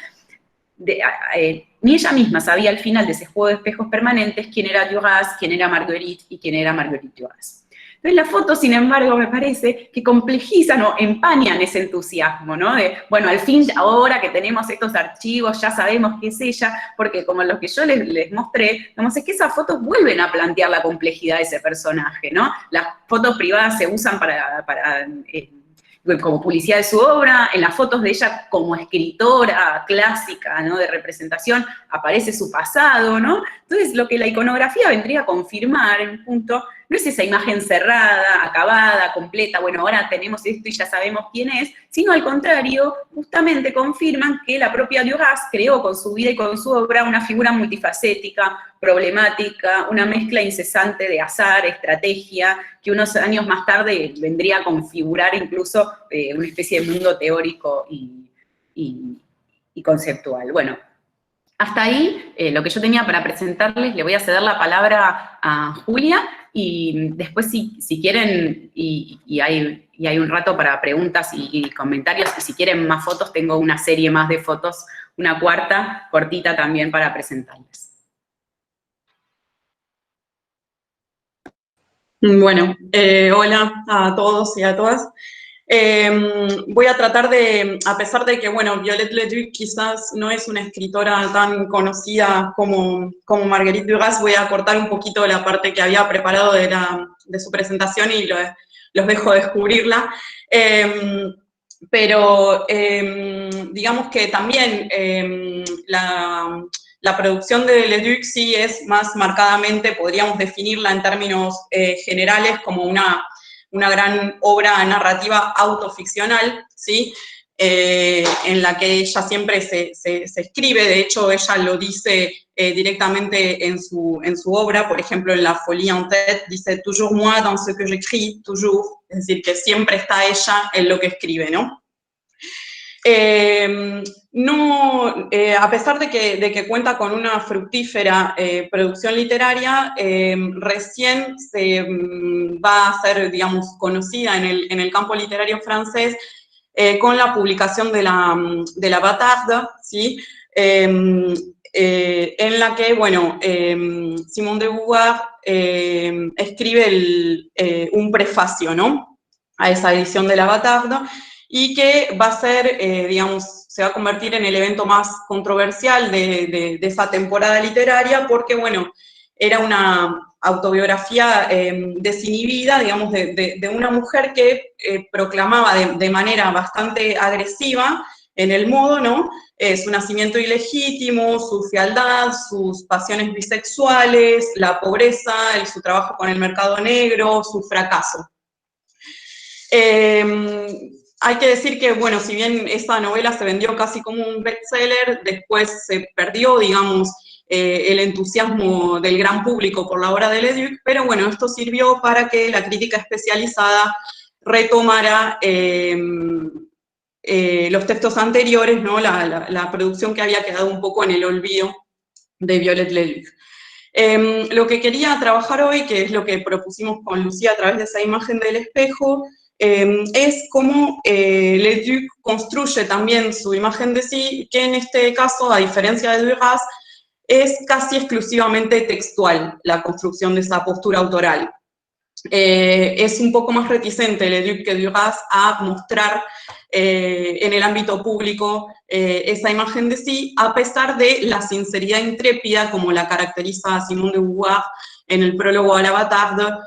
ni ella misma sabía al final de ese juego de espejos permanentes quién era Duras, quién era Marguerite y quién era Marguerite Duras. Entonces las fotos, sin embargo, me parece que complejizan o empañan ese entusiasmo, ¿no? De, bueno, al fin, ahora que tenemos estos archivos, ya sabemos qué es ella, porque como los que yo les mostré, digamos, es que esas fotos vuelven a plantear la complejidad de ese personaje, ¿no? Las fotos privadas se usan como publicidad de su obra, en las fotos de ella como escritora clásica, ¿no? De representación, aparece su pasado, ¿no? Entonces, lo que la iconografía vendría a confirmar en un punto, no es esa imagen cerrada, acabada, completa, bueno, ahora tenemos esto y ya sabemos quién es, sino al contrario, justamente confirman que la propia Duras creó con su vida y con su obra una figura multifacética, problemática, una mezcla incesante de azar, estrategia, que unos años más tarde vendría a configurar incluso una especie de mundo teórico y conceptual. Bueno, hasta ahí lo que yo tenía para presentarles. Le voy a ceder la palabra a Julia y después si quieren, y hay un rato para preguntas y comentarios, y si quieren más fotos, tengo una serie más de fotos, una cuarta, cortita también para presentarles. Bueno, hola a todos y a todas. Voy a tratar de, a pesar de que, bueno, Violette Leduc quizás no es una escritora tan conocida como Marguerite Duras, voy a cortar un poquito la parte que había preparado de su presentación y los dejo descubrirla. Pero digamos que también la producción de Leduc sí es más marcadamente, podríamos definirla en términos generales, como una gran obra narrativa autoficcional, ¿sí? En la que ella siempre se escribe. De hecho ella lo dice directamente en su obra, por ejemplo en La Folie en tête, dice toujours moi dans ce que j'écris, toujours, es decir, que siempre está ella en lo que escribe, ¿no? A pesar de que cuenta con una fructífera producción literaria, recién se va a hacer, digamos, conocida en el campo literario francés con la publicación de la Bâtarde, ¿sí? en la que, bueno, Simone de Beauvoir escribe un prefacio, ¿no?, a esa edición de la Bataille, y que va a ser, digamos, se va a convertir en el evento más controversial de esa temporada literaria, porque, bueno, era una autobiografía desinhibida, digamos, de una mujer que proclamaba de manera bastante agresiva, en el modo, ¿no?, su nacimiento ilegítimo, su fealdad, sus pasiones bisexuales, la pobreza, su trabajo con el mercado negro, su fracaso. Hay que decir que, bueno, si bien esa novela se vendió casi como un bestseller, después se perdió, digamos, el entusiasmo del gran público por la obra de Leduc, pero bueno, esto sirvió para que la crítica especializada retomara los textos anteriores, ¿no?, la producción que había quedado un poco en el olvido de Viollet Leduc. Lo que quería trabajar hoy, que es lo que propusimos con Lucía a través de esa imagen del espejo, es cómo Leduc construye también su imagen de sí, que en este caso, a diferencia de Duras, es casi exclusivamente textual la construcción de esa postura autoral. Es un poco más reticente Leduc que Duras a mostrar en el ámbito público esa imagen de sí, a pesar de la sinceridad intrépida, como la caracteriza Simone de Beauvoir en el prólogo a la Bataille,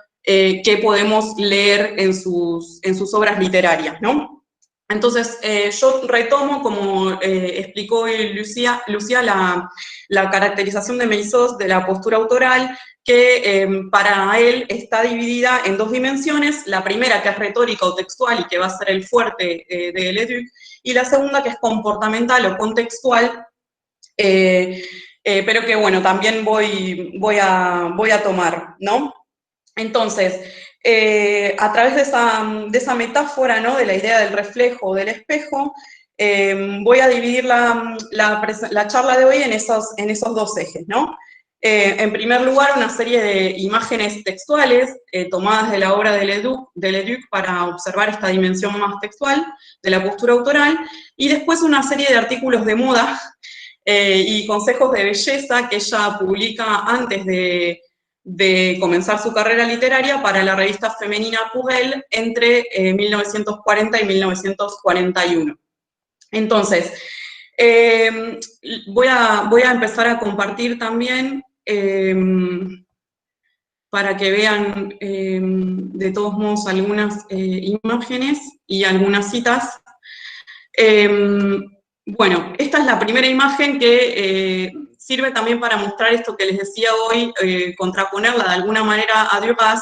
que podemos leer en sus obras literarias, ¿no? Entonces, yo retomo, como explicó Lucía, la caracterización de Meillassoux de la postura autoral, que para él está dividida en dos dimensiones: la primera, que es retórica o textual y que va a ser el fuerte de Leduc, y la segunda, que es comportamental o contextual, pero que, bueno, también voy a tomar, ¿no? Entonces, a través de esa metáfora, ¿no?, de la idea del reflejo o del espejo, voy a dividir la charla de hoy en esos dos ejes, ¿no? En primer lugar, una serie de imágenes textuales tomadas de la obra de Leduc para observar esta dimensión más textual de la postura autoral, y después una serie de artículos de moda y consejos de belleza que ella publica antes de comenzar su carrera literaria para la revista femenina Pour Elle entre 1940 y 1941. Entonces, voy a empezar a compartir también para que vean de todos modos algunas imágenes y algunas citas. Bueno, esta es la primera imagen que sirve también para mostrar esto que les decía hoy, contraponerla de alguna manera a Duras,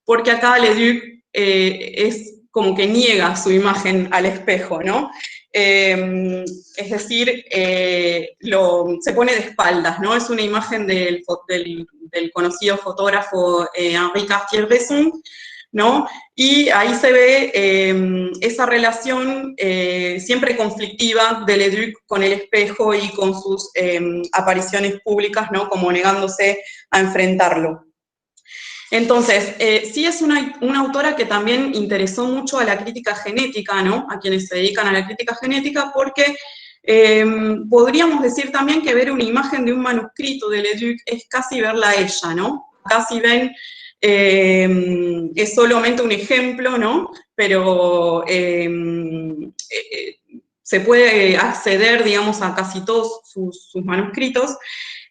porque acá Leduc es como que niega su imagen al espejo, ¿no? Es decir, se pone de espaldas, ¿no? Es una imagen del conocido fotógrafo Henri Cartier-Bresson, ¿no? Y ahí se ve esa relación siempre conflictiva de Leduc con el espejo y con sus apariciones públicas, ¿no?, como negándose a enfrentarlo. Entonces, sí es una autora que también interesó mucho a la crítica genética, ¿no?, a quienes se dedican a la crítica genética, porque podríamos decir también que ver una imagen de un manuscrito de Leduc es casi verla a ella, ¿no? Casi ven, es solamente un ejemplo, ¿no?, pero se puede acceder, digamos, a casi todos sus manuscritos.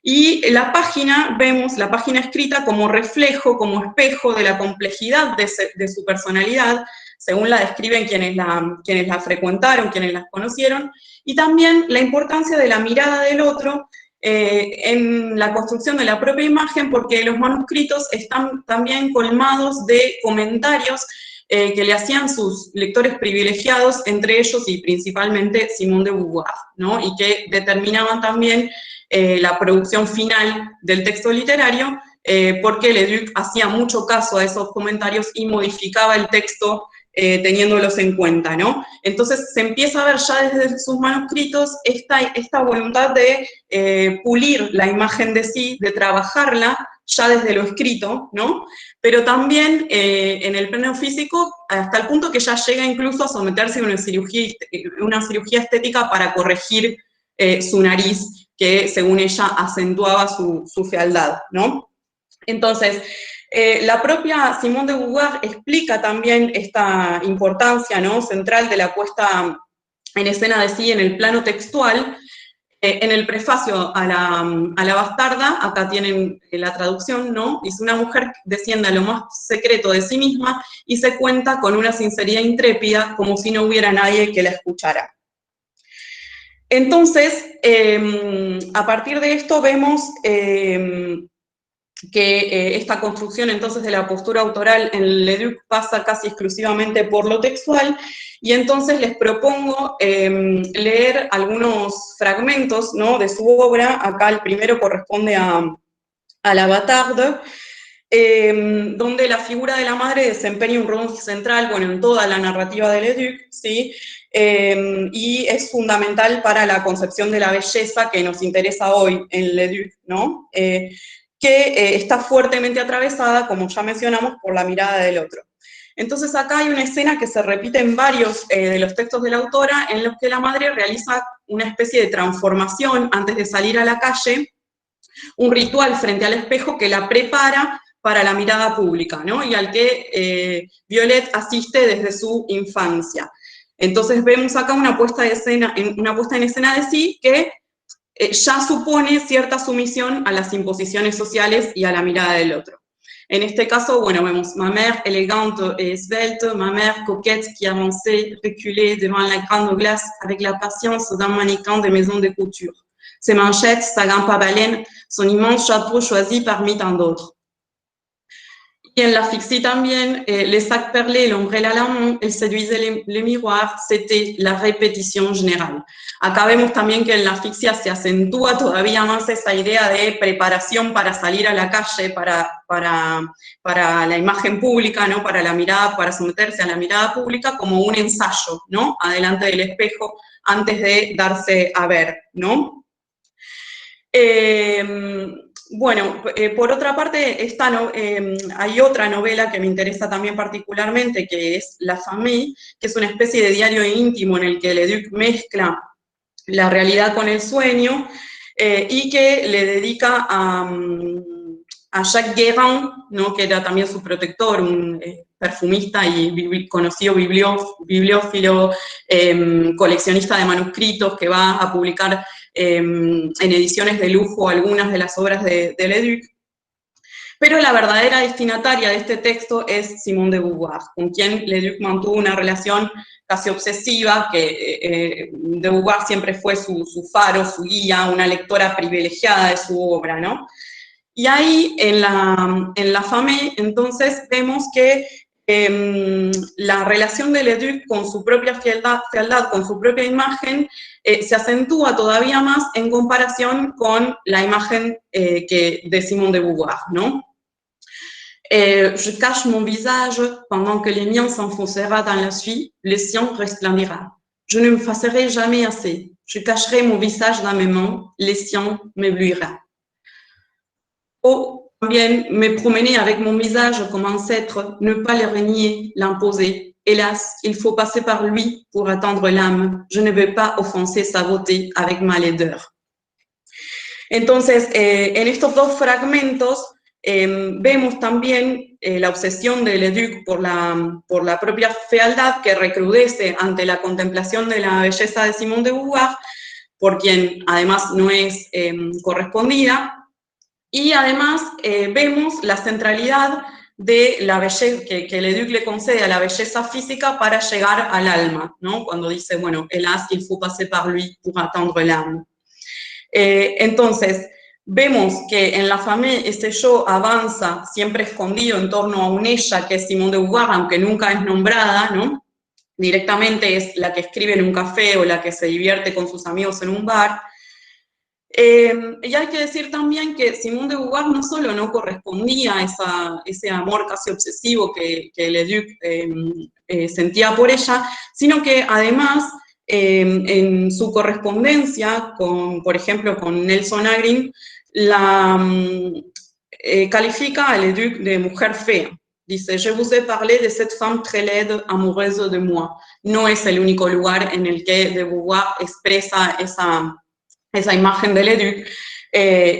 Y la página, vemos la página escrita como reflejo, como espejo de la complejidad de su personalidad, según la describen quienes la frecuentaron, quienes la conocieron, y también la importancia de la mirada del otro en la construcción de la propia imagen, porque los manuscritos están también colmados de comentarios que le hacían sus lectores privilegiados, entre ellos y principalmente Simone de Beauvoir, ¿no?, y que determinaban también la producción final del texto literario, porque Leduc hacía mucho caso a esos comentarios y modificaba el texto teniéndolos en cuenta, ¿no? Entonces se empieza a ver ya desde sus manuscritos esta voluntad de pulir la imagen de sí, de trabajarla ya desde lo escrito, ¿no? Pero también en el plano físico, hasta el punto que ya llega incluso a someterse a una cirugía estética para corregir su nariz, que, según ella, acentuaba su fealdad, ¿no? Entonces, la propia Simone de Beauvoir explica también esta importancia, ¿no?, central de la puesta en escena de sí en el plano textual. En el prefacio a la bastarda, acá tienen la traducción, ¿no? Dice: una mujer desciende a lo más secreto de sí misma y se cuenta con una sinceridad intrépida, como si no hubiera nadie que la escuchara. Entonces, a partir de esto vemos que esta construcción entonces de la postura autoral en Leduc pasa casi exclusivamente por lo textual, y entonces les propongo leer algunos fragmentos, ¿no?, de su obra. Acá el primero corresponde a la Batarde, donde la figura de la madre desempeña un rol central, bueno, en toda la narrativa de Leduc, ¿sí? Y es fundamental para la concepción de la belleza que nos interesa hoy en Leduc, ¿no? Que está fuertemente atravesada, como ya mencionamos, por la mirada del otro. Entonces acá hay una escena que se repite en varios de los textos de la autora, en los que la madre realiza una especie de transformación antes de salir a la calle, un ritual frente al espejo que la prepara para la mirada pública, ¿no?, y al que Violet asiste desde su infancia. Entonces vemos acá una puesta en escena de sí que ya supone cierta sumisión a las imposiciones sociales y a la mirada del otro. En este caso, bueno, vemos ma mère élégante et svelte, ma mère coquette qui avançait, reculée devant la grande glace avec la patience d'un mannequin de maison de couture. Ses manchettes, sa gampe à baleine, son immense chapeau choisi parmi tant d'autres. Y en la ficción también, les sacs perlés, l'ombrelle à la main, el séduisait les miroirs, c'était la répétition générale. Acá vemos también que en la ficción se acentúa todavía más esa idea de preparación para salir a la calle, para la imagen pública, ¿no?, para la mirada, para someterse a la mirada pública, como un ensayo, ¿no?, adelante del espejo, antes de darse a ver, ¿no? Bueno, por otra parte, hay otra novela que me interesa también particularmente, que es La Famille, que es una especie de diario íntimo en el que Leduc mezcla la realidad con el sueño, y que le dedica a Jacques Guérin, ¿no?, que era también su protector, un perfumista y conocido bibliófilo, coleccionista de manuscritos, que va a publicar en ediciones de lujo algunas de las obras de Leduc. Pero la verdadera destinataria de este texto es Simone de Beauvoir, con quien Leduc mantuvo una relación casi obsesiva, que de Beauvoir siempre fue su faro, su guía, una lectora privilegiada de su obra, ¿no? Y ahí, en la Famille, entonces, vemos que la relación de Leduc con su propia fealdad, con su propia imagen, se acentúa todavía más en comparación con la imagen de Simone de Beauvoir, ¿no? Je cache mon visage pendant que les miens s'enfoncera dans la suie, le sien resplendira. Je ne me facerai jamais assez. Je cacherai mon visage dans mes mains, le sien m'éblouira. O también, me promener avec mon visage comme ancêtre, ne pas le renier, l'imposer. Hélas, il faut passer par lui pour atteindre l'âme. Je ne veux pas offenser sa beauté avec ma laideur. Entonces, en estos dos fragmentos vemos también la obsesión de Leduc por la propia fealdad, que recrudece ante la contemplación de la belleza de Simone de Beauvoir, por quien además no es correspondida. Y además vemos la centralidad de la belleza que Leduc le concede a la belleza física para llegar al alma, ¿no? Cuando dice, bueno, hélas, il faut passer par lui pour atteindre l'âme. Entonces, vemos que en La Famille este yo avanza siempre escondido en torno a un ella, que es Simone de Beauvoir, aunque nunca es nombrada, ¿no? Directamente es la que escribe en un café o la que se divierte con sus amigos en un bar. Y hay que decir también que Simone de Beauvoir no solo no correspondía a ese amor casi obsesivo que Leduc sentía por ella, sino que además en su correspondencia, por ejemplo, con Nelson Agrin, califica a Leduc de mujer fea. Dice, je vous ai parlé de cette femme très laide, amoureuse de moi. No es el único lugar en el que de Beauvoir expresa esa imagen de Leduc,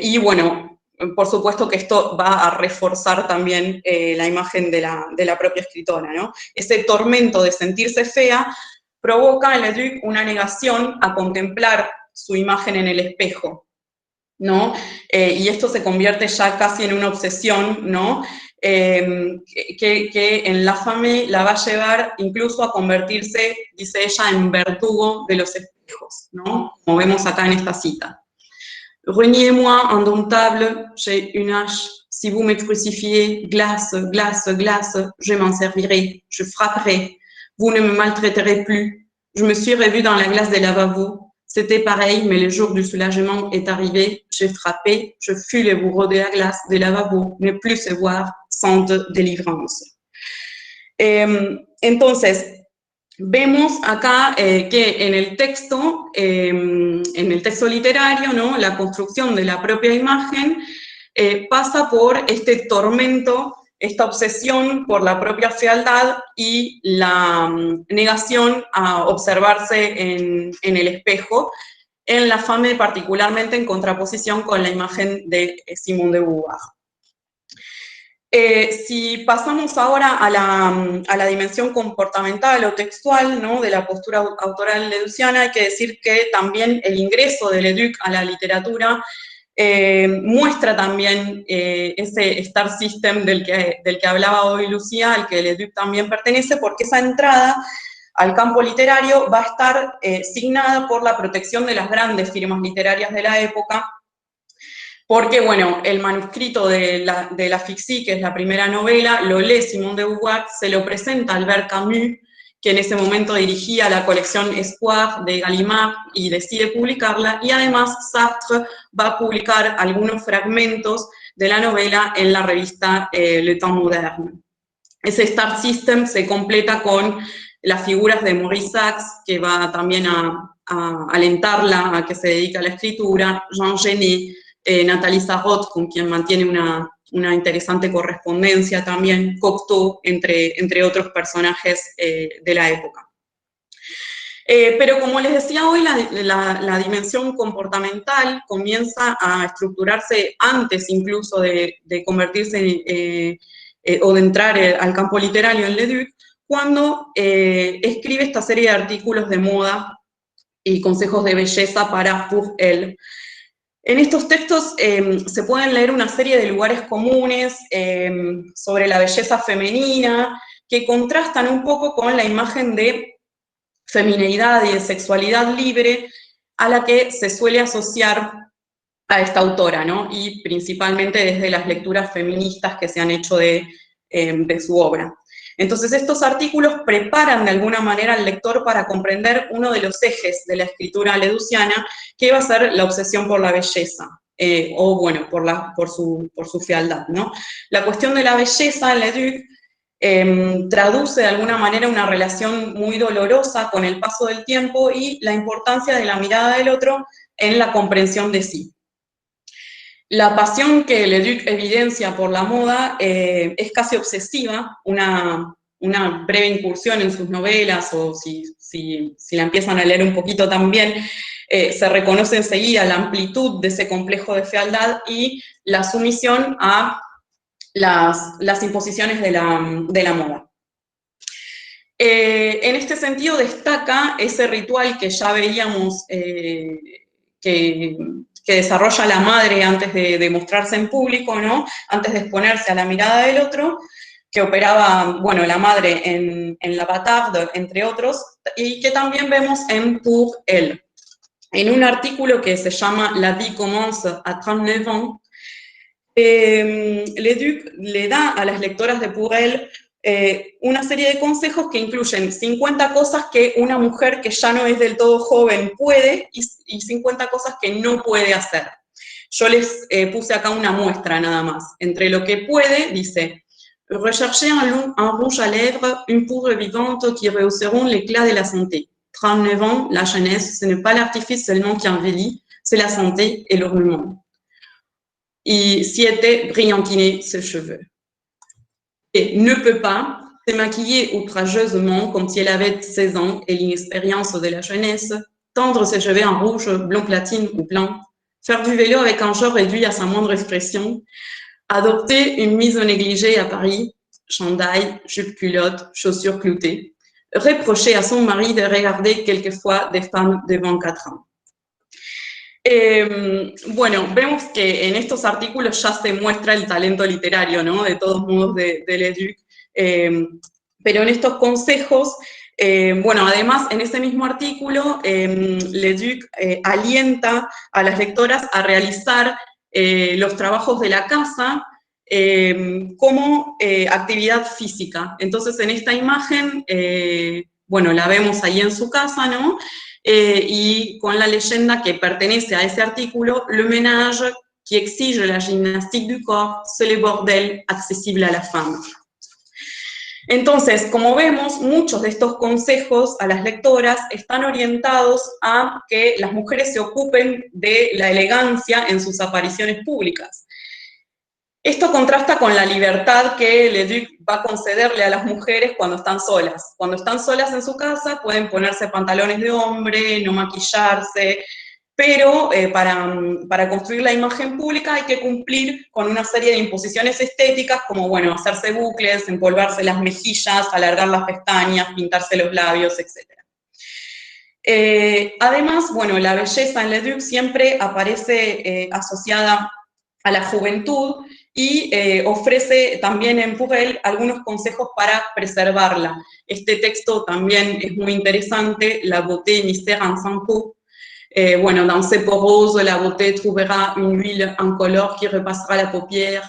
y bueno, por supuesto que esto va a reforzar también la imagen de la propia escritora, ¿no? Ese tormento de sentirse fea provoca en Leduc una negación a contemplar su imagen en el espejo, ¿no? Y esto se convierte ya casi en una obsesión, ¿no? Que en la fame la va a llevar incluso a convertirse, dice ella, en verdugo de los espejos, ¿no? Como vemos acá en esta cita. Reniez-moi, indomptable, j'ai une hache. Si vous me crucifiez, glace, glace, glace, je m'en servirai, je frapperai. Vous ne me maltraiterez plus. Je me suis revue dans la glace des lavabos. C'était pareil, mais le jour du soulagement est arrivé. J'ai frappé, je fus le bourreau de la glace des lavabos, ne plus se voir sans délivrance. Entonces, vemos acá que en el texto literario, ¿no? La construcción de la propia imagen pasa por este tormento, esta obsesión por la propia fealdad y la negación a observarse en el espejo, en la fame particularmente en contraposición con la imagen de Simone de Beauvoir. Si pasamos ahora a la dimensión comportamental o textual, ¿no? De la postura autoral leduciana, hay que decir que también el ingreso de Leduc a la literatura muestra también ese star system del que hablaba hoy Lucía, al que Leduc también pertenece, porque esa entrada al campo literario va a estar signada por la protección de las grandes firmas literarias de la época, porque, bueno, el manuscrito de la Fictie, que es la primera novela, lo lee Simone de Beauvoir, se lo presenta Albert Camus, que en ese momento dirigía la colección Espoir de Gallimard y decide publicarla, y además Sartre va a publicar algunos fragmentos de la novela en la revista Le Temps Moderne. Ese Star System se completa con las figuras de Maurice Sacks, que va también a alentarla a que se dedique a la escritura, Jean Genet, Nathalie Sarraute, con quien mantiene una interesante correspondencia también, Cocteau, entre otros personajes de la época. Pero como les decía hoy, la dimensión comportamental comienza a estructurarse antes incluso de convertirse o de entrar al campo literario en Leduc, cuando escribe esta serie de artículos de moda y consejos de belleza para Pour Elle. En estos textos se pueden leer una serie de lugares comunes sobre la belleza femenina que contrastan un poco con la imagen de femineidad y de sexualidad libre a la que se suele asociar a esta autora, ¿no? Y principalmente desde las lecturas feministas que se han hecho de su obra. Entonces estos artículos preparan de alguna manera al lector para comprender uno de los ejes de la escritura leduciana, que va a ser la obsesión por la belleza, o bueno, por su fealdad, ¿no? La cuestión de la belleza en Leduc traduce de alguna manera una relación muy dolorosa con el paso del tiempo y la importancia de la mirada del otro en la comprensión de sí. La pasión que Leduc evidencia por la moda es casi obsesiva, una breve incursión en sus novelas, o si la empiezan a leer un poquito también, se reconoce enseguida la amplitud de ese complejo de fealdad y la sumisión a las imposiciones de la moda. En este sentido destaca ese ritual que ya veíamos que desarrolla la madre antes de mostrarse en público, ¿no? Antes de exponerse a la mirada del otro, que operaba, bueno, la madre en La Batarde, entre otros, y que también vemos en Pour Elle. En un artículo que se llama La vie commence à 39 ans, Leduc le da a las lectoras de Pour Elle una serie de consejos que incluyen 50 cosas que una mujer que ya no es del todo joven puede y 50 cosas que no puede hacer. Yo les puse acá una muestra nada más. Entre lo que puede, dice, rechercher un rouge à lèvres, une poudre vivante qui rehausseront l'éclat de la santé. 39 ans, la jeunesse, ce n'est pas l'artifice seulement qui envieillit, c'est la santé et l'ornement. Y 7, brillantiner ses cheveux. Et ne peut pas se maquiller outrageusement comme si elle avait 16 ans et l'inexpérience de la jeunesse, teindre ses cheveux en rouge, blond platine ou blanc, faire du vélo avec un genre réduit à sa moindre expression, adopter une mise au négligé à Paris, chandail, jupe culotte, chaussures cloutées, reprocher a su mari de regarder quelquefois des femmes de 24 ans. Bueno, vemos que en estos artículos ya se muestra el talento literario, ¿no? De todos modos, de Leduc. Pero en estos consejos, bueno, además, en ese mismo artículo, Leduc alienta a las lectoras a realizar los trabajos de la casa como actividad física. Entonces, en esta imagen, bueno, la vemos ahí en su casa, ¿no? Y con la leyenda que pertenece a ese artículo, le ménage qui exige la gymnastique du corps, c'est le bordel accesible a la femme. Entonces, como vemos, muchos de estos consejos a las lectoras están orientados a que las mujeres se ocupen de la elegancia en sus apariciones públicas. Esto contrasta con la libertad que Leduc va a concederle a las mujeres cuando están solas. Cuando están solas en su casa pueden ponerse pantalones de hombre, no maquillarse, pero para construir la imagen pública hay que cumplir con una serie de imposiciones estéticas como, bueno, hacerse bucles, empolvarse las mejillas, alargar las pestañas, pintarse los labios, etc. Además, bueno, la belleza en Leduc siempre aparece asociada a la juventud y ofrece también en Pourel algunos consejos para preservarla. Este texto también es muy interesante, La beauté mystère en sans peau. Bueno, dans ses peaux roses, la beauté trouvera une huile incolore qui repassera la paupière.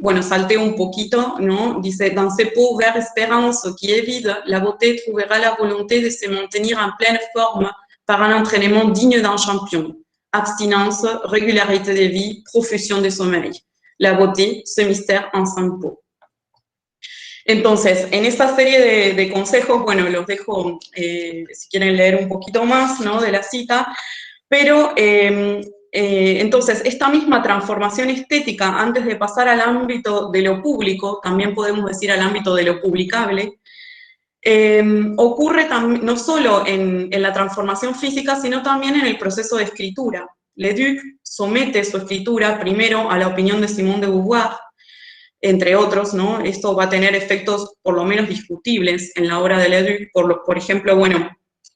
Bueno, salteo un poquito, ¿no? Dice, dans ses peaux vers espérance qui est vide, la beauté trouvera la volonté de se maintenir en pleine forme par un entraînement digne d'un champion. Abstinence, régularité de vie, profusion de sommeil. La beauté, ce mystère en sans peau. Entonces, en esta serie de consejos, bueno, los dejo, si quieren leer un poquito más, ¿no?, de la cita, pero entonces, esta misma transformación estética, antes de pasar al ámbito de lo público, también podemos decir al ámbito de lo publicable, ocurre no solo en la transformación física, sino también en el proceso de escritura. Leduc somete su escritura primero a la opinión de Simone de Beauvoir, entre otros, ¿no? Esto va a tener efectos por lo menos discutibles en la obra de Leduc. Por ejemplo, bueno,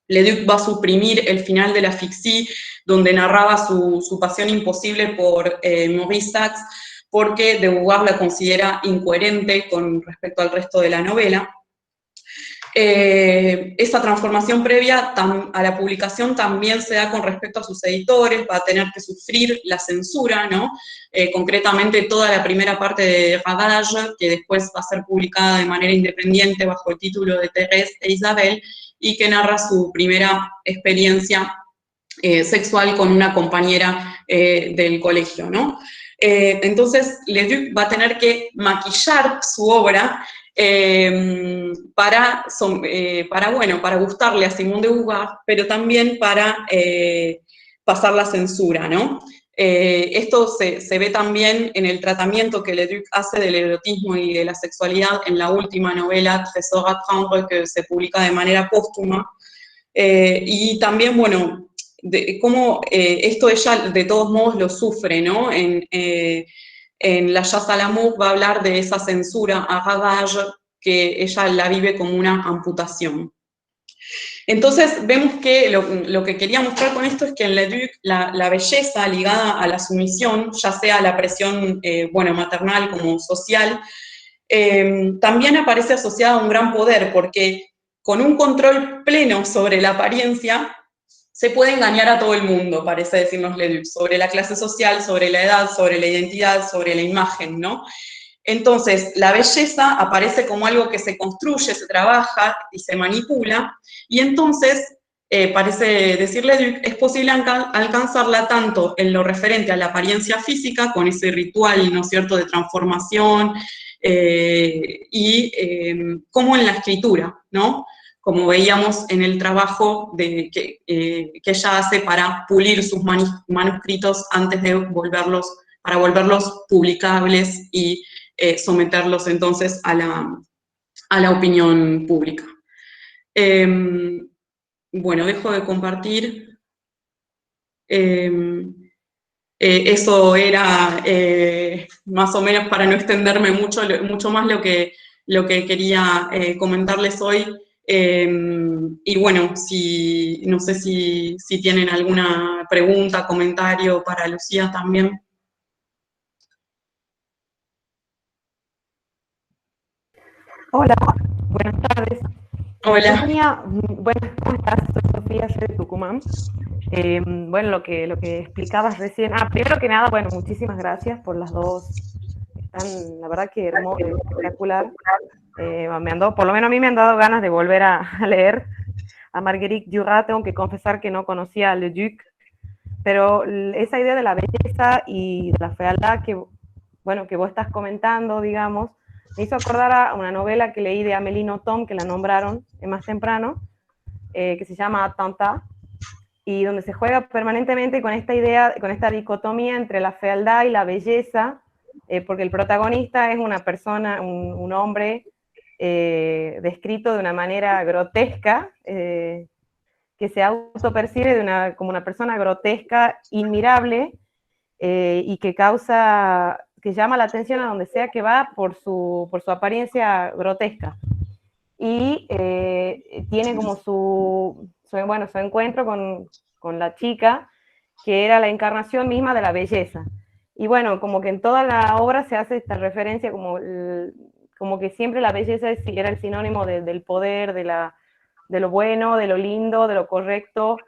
Leduc va a suprimir el final de la ficción, donde narraba su pasión imposible por Maurice Sacks, porque de Beauvoir la considera incoherente con respecto al resto de la novela. Esa transformación previa a la publicación también se da con respecto a sus editores, va a tener que sufrir la censura, ¿no? Concretamente toda la primera parte de Ravage, que después va a ser publicada de manera independiente bajo el título de Thérèse e Isabelle, y que narra su primera experiencia sexual con una compañera del colegio, ¿no? Entonces, Leduc va a tener que maquillar su obra para gustarle a Simone de Beauvoir, pero también para pasar la censura, ¿no? Esto se ve también en el tratamiento que Leduc hace del erotismo y de la sexualidad en la última novela, Trésor à prendre, que se publica de manera póstuma, y también, bueno, cómo esto ella de todos modos lo sufre, ¿no? En La chasse à l'amour va a hablar de esa censura a Ravage, que ella la vive como una amputación. Entonces vemos que lo que quería mostrar con esto es que en Leduc la belleza ligada a la sumisión, ya sea la presión bueno, maternal como social, también aparece asociada a un gran poder, porque con un control pleno sobre la apariencia, se puede engañar a todo el mundo, parece decirnos Leduc, sobre la clase social, sobre la edad, sobre la identidad, sobre la imagen, ¿no? Entonces, la belleza aparece como algo que se construye, se trabaja y se manipula, y entonces, parece decir Leduc, es posible alcanzarla tanto en lo referente a la apariencia física, con ese ritual, ¿no es cierto?, de transformación, como en la escritura, ¿no? Como veíamos en el trabajo que ella hace para pulir sus manuscritos antes de volverlos publicables y someterlos entonces a la opinión pública. bueno, dejo de compartir. Eso era más o menos para no extenderme mucho más lo que quería comentarles hoy. Y bueno, no sé si tienen alguna pregunta, comentario para Lucía también. Hola, buenas tardes. Hola. Yo tenía, buenas, ¿cómo estás? Soy Sofía, soy de Tucumán. Bueno, lo que explicabas recién, primero que nada, bueno, muchísimas gracias por las dos, están, la verdad que espectacular. Por lo menos a mí me han dado ganas de volver a leer a Marguerite Duras. Tengo que confesar que no conocía a Le Duc, pero esa idea de la belleza y de la fealdad que, bueno, que vos estás comentando, digamos, me hizo acordar a una novela que leí de Amélie Nothomb, que la nombraron más temprano, que se llama Attentat, y donde se juega permanentemente con esta idea, con esta dicotomía entre la fealdad y la belleza, porque el protagonista es una persona, un hombre descrito de una manera grotesca, que se autopercibe como una persona grotesca, inmirable, y que llama la atención a donde sea que va por su apariencia grotesca. Y tiene como su encuentro con la chica, que era la encarnación misma de la belleza. Y bueno, como que en toda la obra se hace esta referencia, como que siempre la belleza era el sinónimo del poder, de lo bueno, de lo lindo, de lo correcto,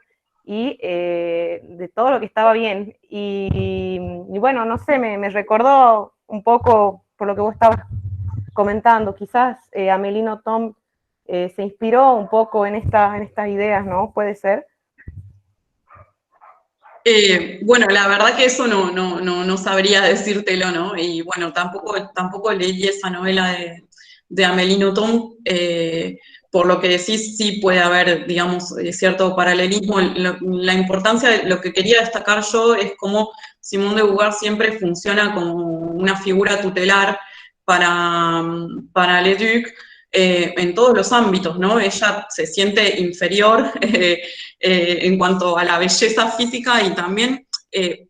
y de todo lo que estaba bien. Y bueno, no sé, me recordó un poco por lo que vos estabas comentando, quizás Amélie Nothomb se inspiró un poco en estas ideas, ¿no? ¿Puede ser? Bueno, la verdad que eso no sabría decírtelo, ¿no? Y bueno, tampoco leí esa novela de Amélie Nothomb. Por lo que decís, sí puede haber, digamos, cierto paralelismo. La importancia de lo que quería destacar yo es cómo Simone de Beauvoir siempre funciona como una figura tutelar para Le Duc, en todos los ámbitos, ¿no? Ella se siente inferior en cuanto a la belleza física, y también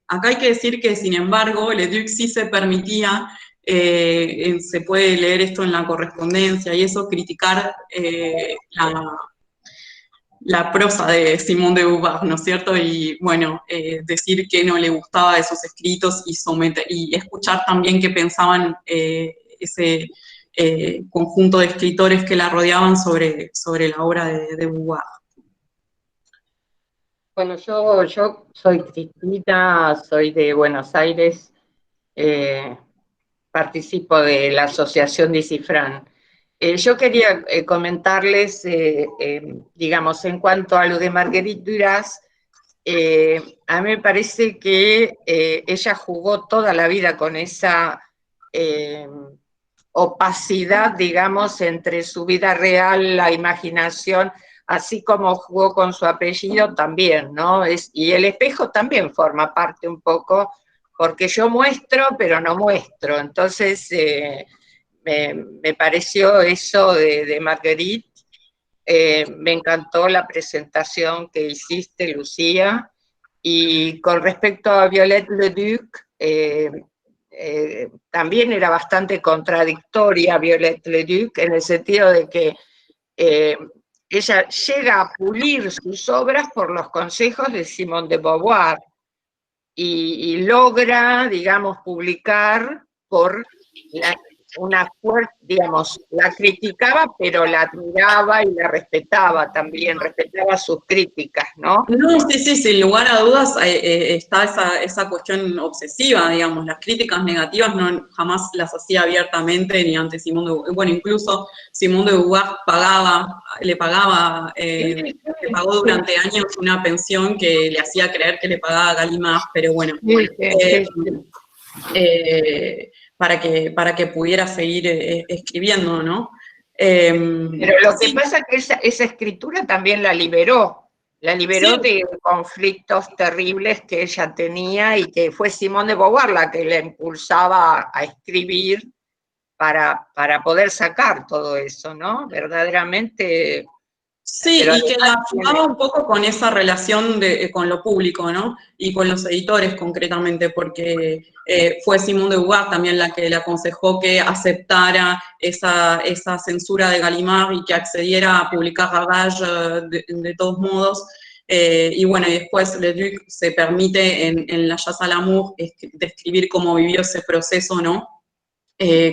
acá hay que decir que, sin embargo, Le Duc sí se permitía, se puede leer esto en la correspondencia y eso, criticar la prosa de Simone de Beauvoir, ¿no es cierto? Y bueno, decir que no le gustaba de sus escritos y escuchar también qué pensaban ese conjunto de escritores que la rodeaban sobre la obra de Beauvoir. Bueno, yo soy Cristina, soy de Buenos Aires, participo de la Asociación Discifran. Yo quería comentarles, digamos, en cuanto a lo de Marguerite Duras, a mí me parece que ella jugó toda la vida con esa opacidad, digamos, entre su vida real, la imaginación, así como jugó con su apellido también, ¿no? Y el espejo también forma parte un poco, porque yo muestro, pero no muestro. Entonces, me pareció eso de Marguerite. Me encantó la presentación que hiciste, Lucía. Y con respecto a Violette Leduc, también era bastante contradictoria Violette Leduc, en el sentido de que ella llega a pulir sus obras por los consejos de Simone de Beauvoir y logra, digamos, publicar por una fuerte, digamos, la criticaba, pero la admiraba y la respetaba también, respetaba sus críticas, ¿no? No, sí, sin lugar a dudas está esa cuestión obsesiva, digamos. Las críticas negativas jamás las hacía abiertamente ni ante Simone de Beauvoir. Bueno, incluso Simone de Beauvoir le pagó durante años una pensión que le hacía creer que le pagaba Gallimard, pero bueno, para que pudiera seguir escribiendo, ¿no? Pero lo que pasa es que esa escritura también la liberó Sí. de conflictos terribles que ella tenía, y que fue Simone de Beauvoir la que la impulsaba a escribir para poder sacar todo eso, ¿no? Verdaderamente Sí, Pero y que la ayudaba un poco con esa relación con lo público, ¿no? Y con los editores concretamente, porque fue Simone de Beauvoir también la que le aconsejó que aceptara esa censura de Gallimard y que accediera a publicar Ravage de todos modos. Y bueno, y después Leduc se permite en La Chasse à l'amour describir cómo vivió ese proceso, ¿no?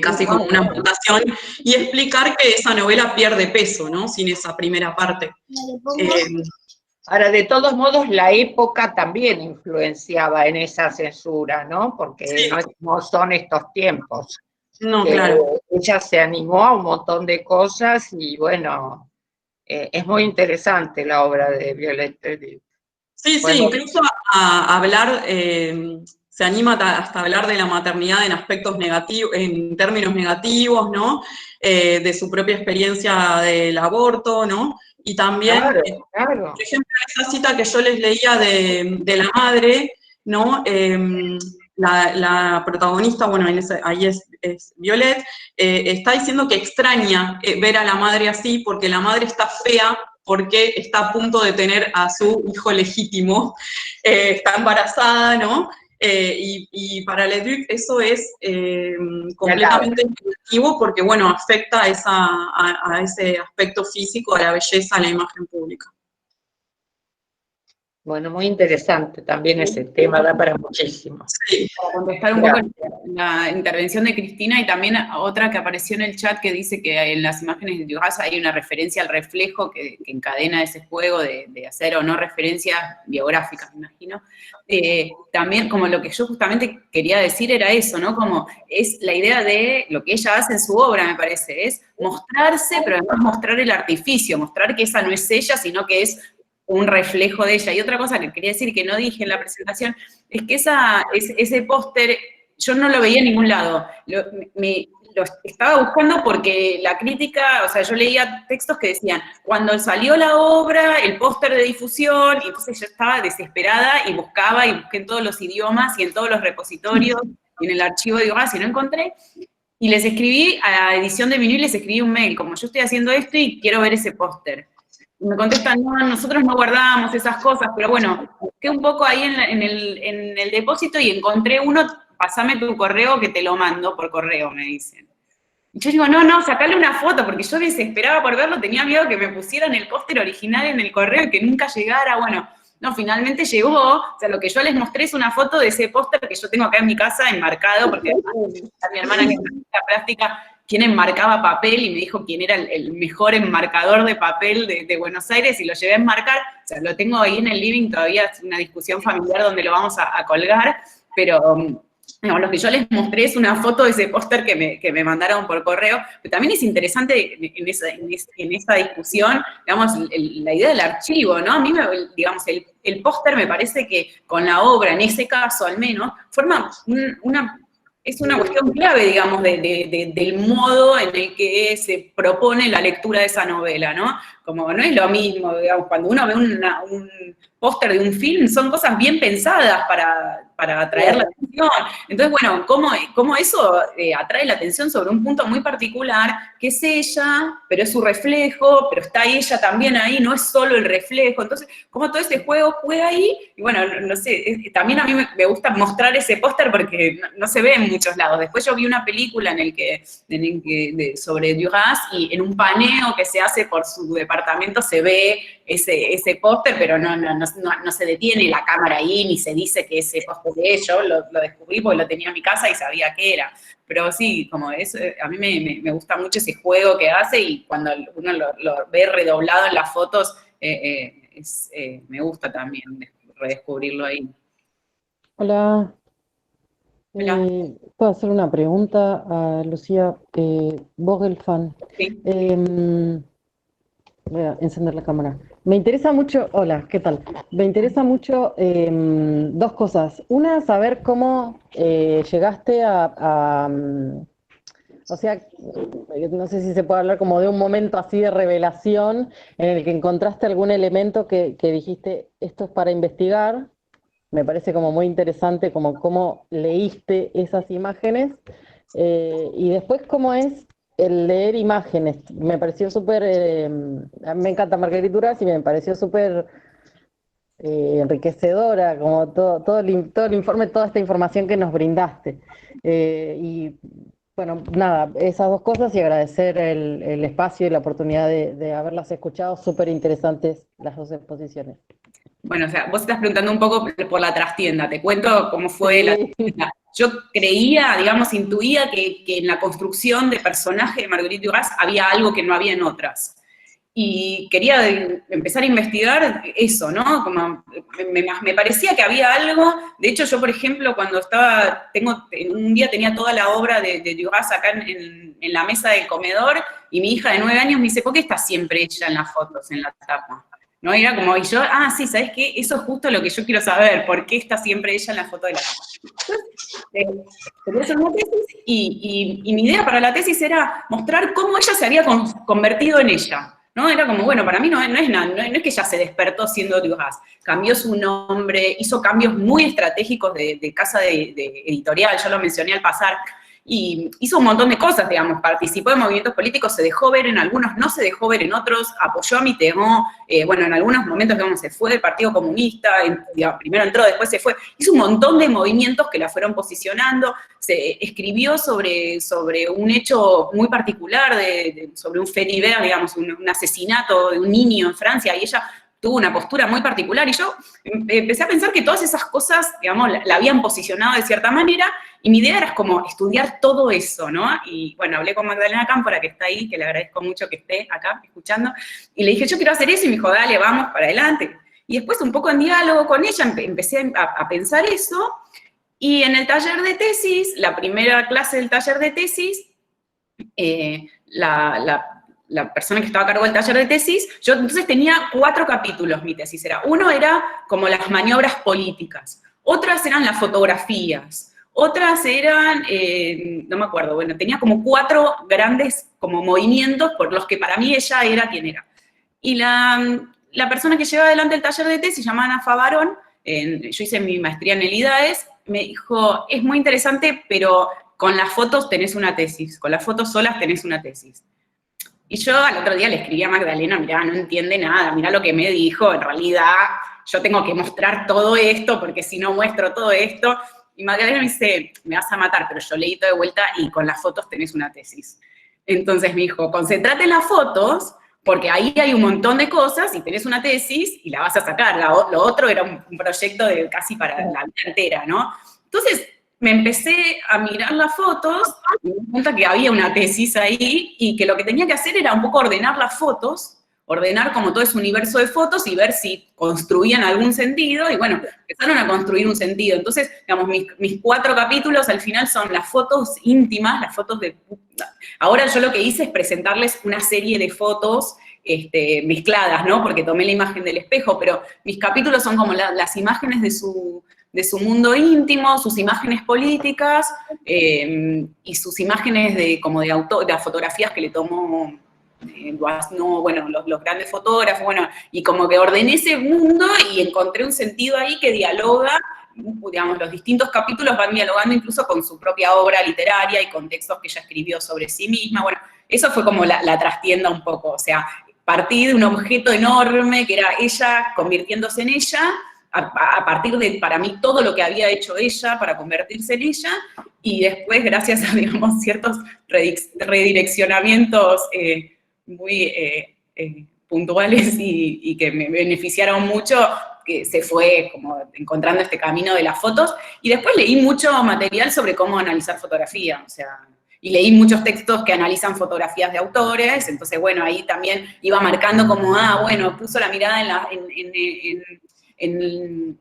Casi como una amputación, y explicar que esa novela pierde peso, ¿no? Sin esa primera parte. Ahora, de todos modos, la época también influenciaba en esa censura, ¿no? Porque Sí. no son estos tiempos. No, claro. Ella se animó a un montón de cosas y bueno, es muy interesante la obra de Violette Leduc. Sí, Bueno, sí, incluso a hablar, se anima hasta a hablar de la maternidad en aspectos negativos, en términos negativos, ¿no? De su propia experiencia del aborto, ¿no? Y también, claro. por ejemplo, esa cita que yo les leía de la madre, ¿no? La protagonista, bueno, ahí es Violette, está diciendo que extraña ver a la madre así porque la madre está fea porque está a punto de tener a su hijo legítimo, está embarazada, ¿no? Y para Leduc eso es completamente negativo porque, bueno, afecta a ese aspecto físico, a la belleza, a la imagen pública. Bueno, muy interesante también ese tema, da para muchísimo. Sí, para contestar un poco la intervención de Cristina y también otra que apareció en el chat que dice que en las imágenes de Duras hay una referencia al reflejo que encadena ese juego de hacer o no referencias biográficas, me imagino. También como lo que yo justamente quería decir era eso, ¿no? Como es la idea de lo que ella hace en su obra, me parece, es mostrarse, pero además mostrar el artificio, mostrar que esa no es ella, sino que es un reflejo de ella. Y otra cosa que quería decir que no dije en la presentación es que ese póster yo no lo veía en ningún lado. Lo estaba buscando porque la crítica, o sea, yo leía textos que decían, cuando salió la obra, el póster de difusión, y entonces yo estaba desesperada y buscaba y busqué en todos los idiomas y en todos los repositorios y en el archivo de Duras y no encontré. Y les escribí a Edición de Vinil, les escribí un mail, como yo estoy haciendo esto y quiero ver ese póster. Me contestan, no, nosotros no guardamos esas cosas, pero bueno, busqué un poco ahí en el depósito y encontré uno, pasame tu correo que te lo mando por correo, me dicen. Y yo digo, no, sacale una foto, porque yo desesperaba por verlo, tenía miedo que me pusieran el póster original en el correo y que nunca llegara, bueno, no, finalmente llegó, o sea, lo que yo les mostré es una foto de ese póster que yo tengo acá en mi casa enmarcado, porque a mi hermana que es artista plástica, quien enmarcaba papel y me dijo quién era el mejor enmarcador de papel de Buenos Aires y lo llevé a enmarcar, o sea, lo tengo ahí en el living, todavía es una discusión familiar donde lo vamos a colgar, pero no, lo que yo les mostré es una foto de ese póster que me mandaron por correo, pero también es interesante en esa discusión, digamos, la idea del archivo, ¿no? A mí, digamos, el póster me parece que con la obra, en ese caso al menos, forma es una cuestión clave, digamos, del modo en el que se propone la lectura de esa novela, ¿no? Como no es lo mismo, digamos, cuando uno ve un póster de un film, son cosas bien pensadas para atraer la atención. Entonces, bueno, cómo eso atrae la atención sobre un punto muy particular, que es ella, pero es su reflejo, pero está ella también ahí, no es solo el reflejo. Entonces, cómo todo ese juego juega ahí, y bueno, no sé, también a mí me gusta mostrar ese póster porque no se ve en muchos lados. Después yo vi una película sobre Duras, y en un paneo que se hace por su departamento se ve ese póster, pero no se detiene la cámara ahí, ni se dice que ese póster de ellos, lo descubrí porque lo tenía en mi casa y sabía qué era. Pero sí, como eso, a mí me gusta mucho ese juego que hace, y cuando uno lo ve redoblado en las fotos, me gusta también redescubrirlo ahí. Hola. Hola. ¿Puedo hacer una pregunta a Lucía Vogelfan? Sí. Voy a encender la cámara. Me interesa mucho, hola, ¿qué tal? Me interesa mucho dos cosas. Una, saber cómo llegaste o sea, no sé si se puede hablar como de un momento así de revelación en el que encontraste algún elemento que dijiste, esto es para investigar. Me parece como muy interesante como cómo leíste esas imágenes. Y después cómo es el leer imágenes. Me pareció súper, me encanta Marguerite Duras y me pareció súper enriquecedora, como todo el informe, toda esta información que nos brindaste. Y bueno, nada, esas dos cosas y agradecer el espacio y la oportunidad de haberlas escuchado, súper interesantes las dos exposiciones. Bueno, o sea, vos estás preguntando un poco por la trastienda, te cuento cómo fue la trastienda. Yo creía, digamos, intuía que en la construcción de personaje de Marguerite Duras había algo que no había en otras. Y quería empezar a investigar eso, ¿no? Como me parecía que había algo. De hecho, yo, por ejemplo, cuando un día tenía toda la obra de Duras acá en la mesa del comedor, y mi hija de 9 años me dice, ¿por qué está siempre ella en las fotos, en la tapa? ¿No? Era como, y yo, sí, ¿sabes qué? Eso es justo lo que yo quiero saber, ¿por qué está siempre ella en la foto de la tapa? Quería hacer una tesis, y mi idea para la tesis era mostrar cómo ella se había convertido en ella. ¿No? Era como, bueno, para mí no es que ella se despertó siendo Duras, cambió su nombre, hizo cambios muy estratégicos de casa de editorial, yo lo mencioné al pasar, y hizo un montón de cosas, digamos, participó en movimientos políticos, se dejó ver en algunos, no se dejó ver en otros, apoyó a Mitterrand, bueno, en algunos momentos, digamos, se fue del Partido Comunista, digamos, primero entró, después se fue, hizo un montón de movimientos que la fueron posicionando, se escribió sobre un hecho muy particular, sobre un fait divers, digamos, un asesinato de un niño en Francia, y ella tuvo una postura muy particular, y yo empecé a pensar que todas esas cosas, digamos, la habían posicionado de cierta manera, y mi idea era como estudiar todo eso, ¿no? Y bueno, hablé con Magdalena Cámpora, que está ahí, que le agradezco mucho que esté acá escuchando, y le dije, yo quiero hacer eso, y me dijo, dale, vamos, para adelante. Y después, un poco en diálogo con ella, empecé a pensar eso, y en el taller de tesis, la primera clase del taller de tesis, la persona que estaba a cargo del taller de tesis, yo entonces tenía 4 capítulos, mi tesis era. Uno era como las maniobras políticas, otras eran las fotografías, otras eran, no me acuerdo, bueno, tenía como 4 grandes como movimientos por los que para mí ella era quien era. Y la persona que lleva adelante el taller de tesis, llamada Ana Favarón, yo hice mi maestría en el IDAES, me dijo, es muy interesante, pero con las fotos tenés una tesis, con las fotos solas tenés una tesis. Y yo al otro día le escribí a Magdalena, mirá, no entiende nada, mirá lo que me dijo, en realidad yo tengo que mostrar todo esto, porque si no muestro todo esto, y Magdalena me dice, me vas a matar, pero yo leí todo de vuelta y con las fotos tenés una tesis. Entonces me dijo, concentrate en las fotos, porque ahí hay un montón de cosas y tenés una tesis y la vas a sacar. Lo otro era un proyecto de casi para la vida entera, ¿no? Entonces me empecé a mirar las fotos y me di cuenta que había una tesis ahí y que lo que tenía que hacer era un poco ordenar las fotos, ordenar como todo ese universo de fotos y ver si construían algún sentido, y bueno, empezaron a construir un sentido. Entonces, digamos, mis 4 capítulos al final son las fotos íntimas, las fotos de... Ahora yo lo que hice es presentarles una serie de fotos mezcladas, ¿no? Porque tomé la imagen del espejo, pero mis capítulos son como las imágenes de su mundo íntimo, sus imágenes políticas, y sus imágenes de las fotografías que le tomó los grandes fotógrafos, bueno, y como que ordené ese mundo y encontré un sentido ahí que dialoga, digamos, los distintos capítulos van dialogando incluso con su propia obra literaria y con textos que ella escribió sobre sí misma, bueno, eso fue como la trastienda un poco, o sea, partí de un objeto enorme que era ella convirtiéndose en ella, a partir de, para mí, todo lo que había hecho ella para convertirse en ella, y después, gracias a, digamos, ciertos redireccionamientos muy puntuales y que me beneficiaron mucho, que se fue como encontrando este camino de las fotos, y después leí mucho material sobre cómo analizar fotografía, o sea, y leí muchos textos que analizan fotografías de autores, entonces, bueno, ahí también iba marcando como, bueno, puso la mirada en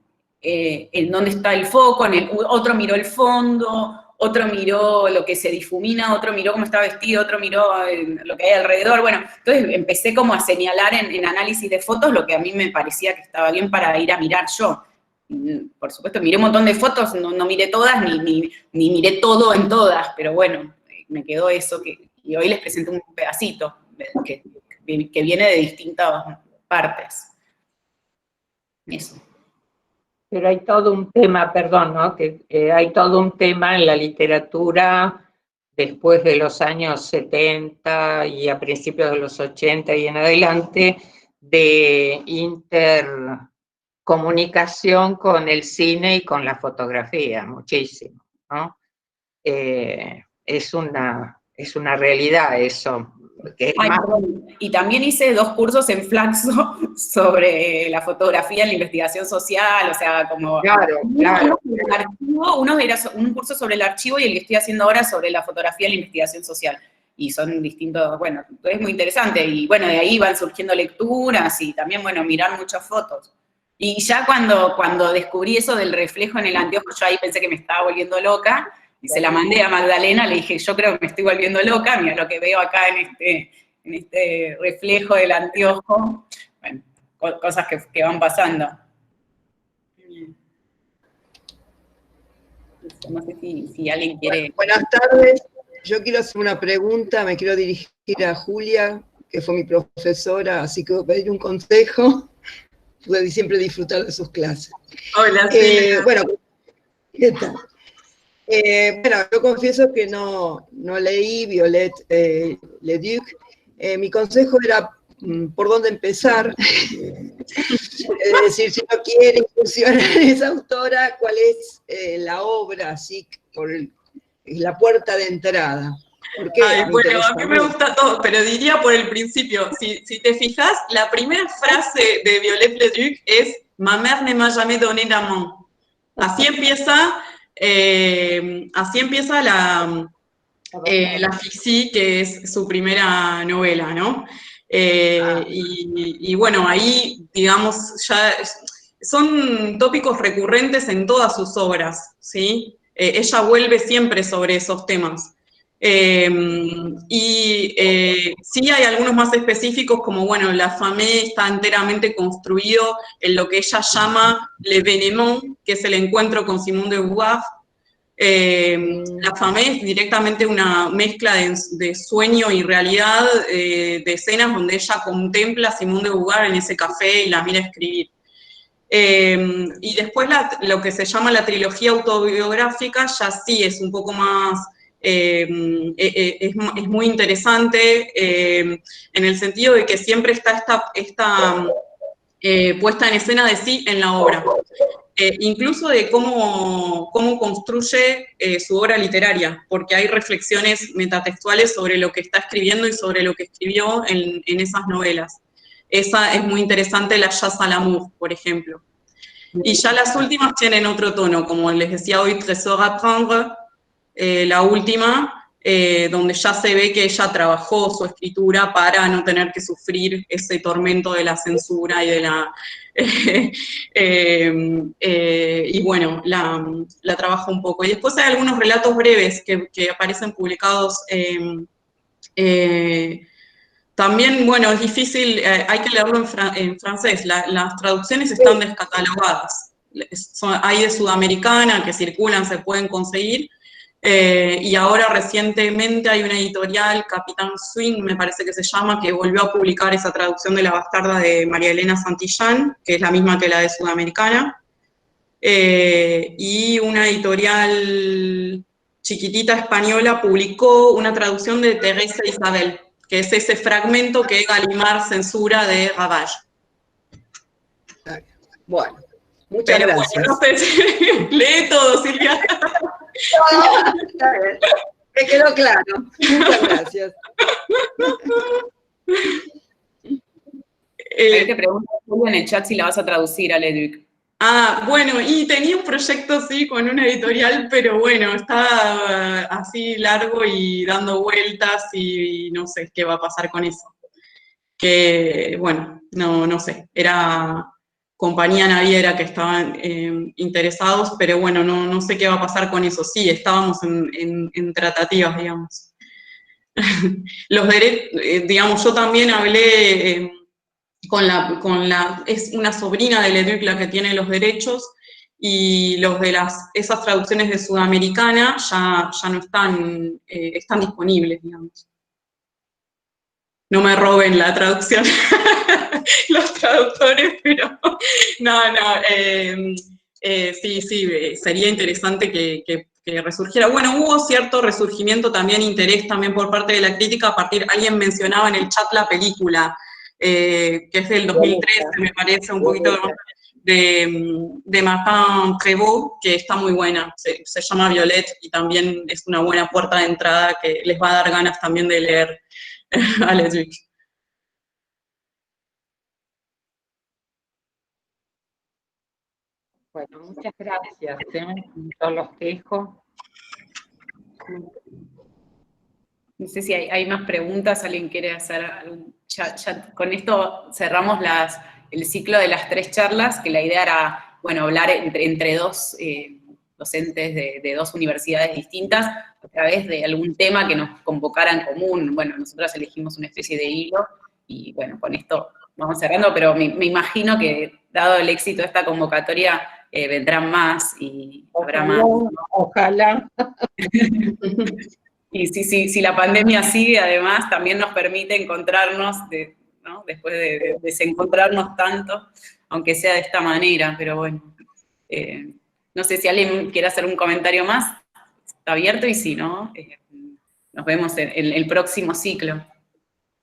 dónde está el foco, otro miró el fondo, otro miró lo que se difumina, otro miró cómo está vestido, otro miró lo que hay alrededor, bueno, entonces empecé como a señalar en análisis de fotos lo que a mí me parecía que estaba bien para ir a mirar yo. Por supuesto, miré un montón de fotos, no miré todas, ni miré todo en todas, pero bueno, me quedó eso, y hoy les presento un pedacito que viene de distintas partes. Eso. Pero hay todo un tema, perdón, ¿no? Que hay todo un tema en la literatura después de los años 70 y a principios de los 80 y en adelante, de intercomunicación con el cine y con la fotografía, muchísimo, ¿no? Es una realidad eso. Ay, perdón. Y también hice 2 cursos en Flaxo sobre la fotografía en la investigación social, o sea, como... Claro, claro. Uno era un curso sobre el archivo y el que estoy haciendo ahora sobre la fotografía en la investigación social. Y son distintos, bueno, es muy interesante. Y bueno, de ahí van surgiendo lecturas y también, bueno, mirar muchas fotos. Y ya cuando descubrí eso del reflejo en el anteojo, yo ahí pensé que me estaba volviendo loca. Y se la mandé a Magdalena, le dije, yo creo que me estoy volviendo loca, mira lo que veo acá en este reflejo del anteojo. Bueno, cosas que van pasando. No sé si alguien quiere... Buenas tardes, yo quiero hacer una pregunta, me quiero dirigir a Julia, que fue mi profesora, así que voy a pedir un consejo, pude siempre disfrutar de sus clases. Hola, sí. Bueno, ¿qué tal? Bueno, yo confieso que no leí Violette Leduc. Mi consejo era por dónde empezar. Es decir, si uno quiere incursionar en esa autora, ¿cuál es la obra, así, por la puerta de entrada? Ay, bueno, a mí me gusta todo, pero diría por el principio. Si te fijas, la primera frase de Violette Leduc es «Ma mère ne m'a jamais donné la main». Así empieza la Fixie, que es su primera novela, ¿no? Y bueno, ahí, digamos, ya son tópicos recurrentes en todas sus obras, ¿sí? Ella vuelve siempre sobre esos temas. Sí hay algunos más específicos, como, bueno, La Famille está enteramente construido en lo que ella llama l'événement, que es el encuentro con Simone de Beauvoir. La Famille es directamente una mezcla de sueño y realidad, de escenas donde ella contempla a Simone de Beauvoir en ese café y la mira escribir. Y después lo que se llama la trilogía autobiográfica ya sí es un poco más... es muy interesante en el sentido de que siempre está esta puesta en escena de sí en la obra. Incluso de cómo construye su obra literaria, porque hay reflexiones metatextuales sobre lo que está escribiendo y sobre lo que escribió en esas novelas. Esa es muy interesante, La Chasse à l'amour, por ejemplo. Y ya las últimas tienen otro tono, como les decía hoy, Trésor à prendre, la última, donde ya se ve que ella trabajó su escritura para no tener que sufrir ese tormento de la censura y de la... y bueno, la trabaja un poco. Y después hay algunos relatos breves que aparecen publicados. También, bueno, es difícil, hay que leerlo en francés. Las traducciones están descatalogadas. Hay de Sudamericana que circulan, se pueden conseguir. Y ahora recientemente hay una editorial, Capitán Swing, me parece que se llama, que volvió a publicar esa traducción de La Bastarda de María Elena Santillán, que es la misma que la de Sudamericana. Y una editorial chiquitita española publicó una traducción de Teresa Isabel, que es ese fragmento que Gallimard censura de Ravage. Bueno, muchas gracias. Bueno, no sé si lee todo, Silvia. Me quedó claro. Muchas gracias. Hay que preguntar en el chat si la vas a traducir a Leduc. Bueno, y tenía un proyecto, sí, con una editorial, pero bueno, está así largo y dando vueltas y no sé qué va a pasar con eso. Que, bueno, no sé, era compañía naviera que estaban interesados, pero bueno, no sé qué va a pasar con eso. Sí, estábamos en tratativas, digamos. Los derechos, digamos, yo también hablé... es una sobrina de Leduc la que tiene los derechos, y los de esas traducciones de Sudamericana ya no están disponibles, digamos. No me roben la traducción los traductores, pero no, Sí, sería interesante que resurgiera. Bueno, hubo cierto resurgimiento también, interés también por parte de la crítica, alguien mencionaba en el chat la película, que es del 2013, me parece, un poquito de Martin-Prévost, que está muy buena, se llama Violet, y también es una buena puerta de entrada que les va a dar ganas también de leer a Leduc. Bueno, muchas gracias. Yo los dejo. No sé si hay más preguntas, alguien quiere hacer algún chat. Con esto cerramos el ciclo de las 3 charlas, que la idea era, bueno, hablar entre dos docentes de 2 universidades distintas a través de algún tema que nos convocara en común. Bueno, nosotros elegimos una especie de hilo y, bueno, con esto vamos cerrando, pero me imagino que, dado el éxito de esta convocatoria, vendrán más y habrá más. Ojalá. Y si la pandemia sigue, además, también nos permite encontrarnos, ¿no? Después de desencontrarnos tanto, aunque sea de esta manera, pero bueno. No sé si alguien quiere hacer un comentario más, está abierto, y si no, nos vemos en el próximo ciclo.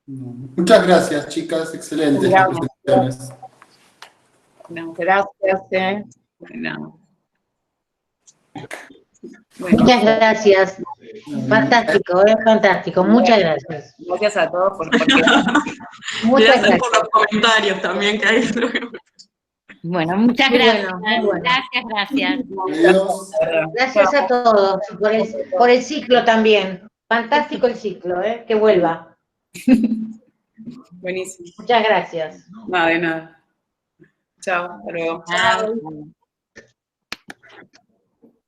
Muchas gracias, chicas, excelentes las presentaciones. No, Gracias. no. Bueno. Muchas gracias. Fantástico, fantástico. Muchas gracias. Gracias a todos por Muchas gracias por los comentarios también que hay. Bueno, muchas gracias. Bueno. Gracias. Adiós. Gracias a todos por el ciclo también. Fantástico el ciclo, que vuelva. Buenísimo. Muchas gracias. No, de nada. Chao, hasta luego. Chao.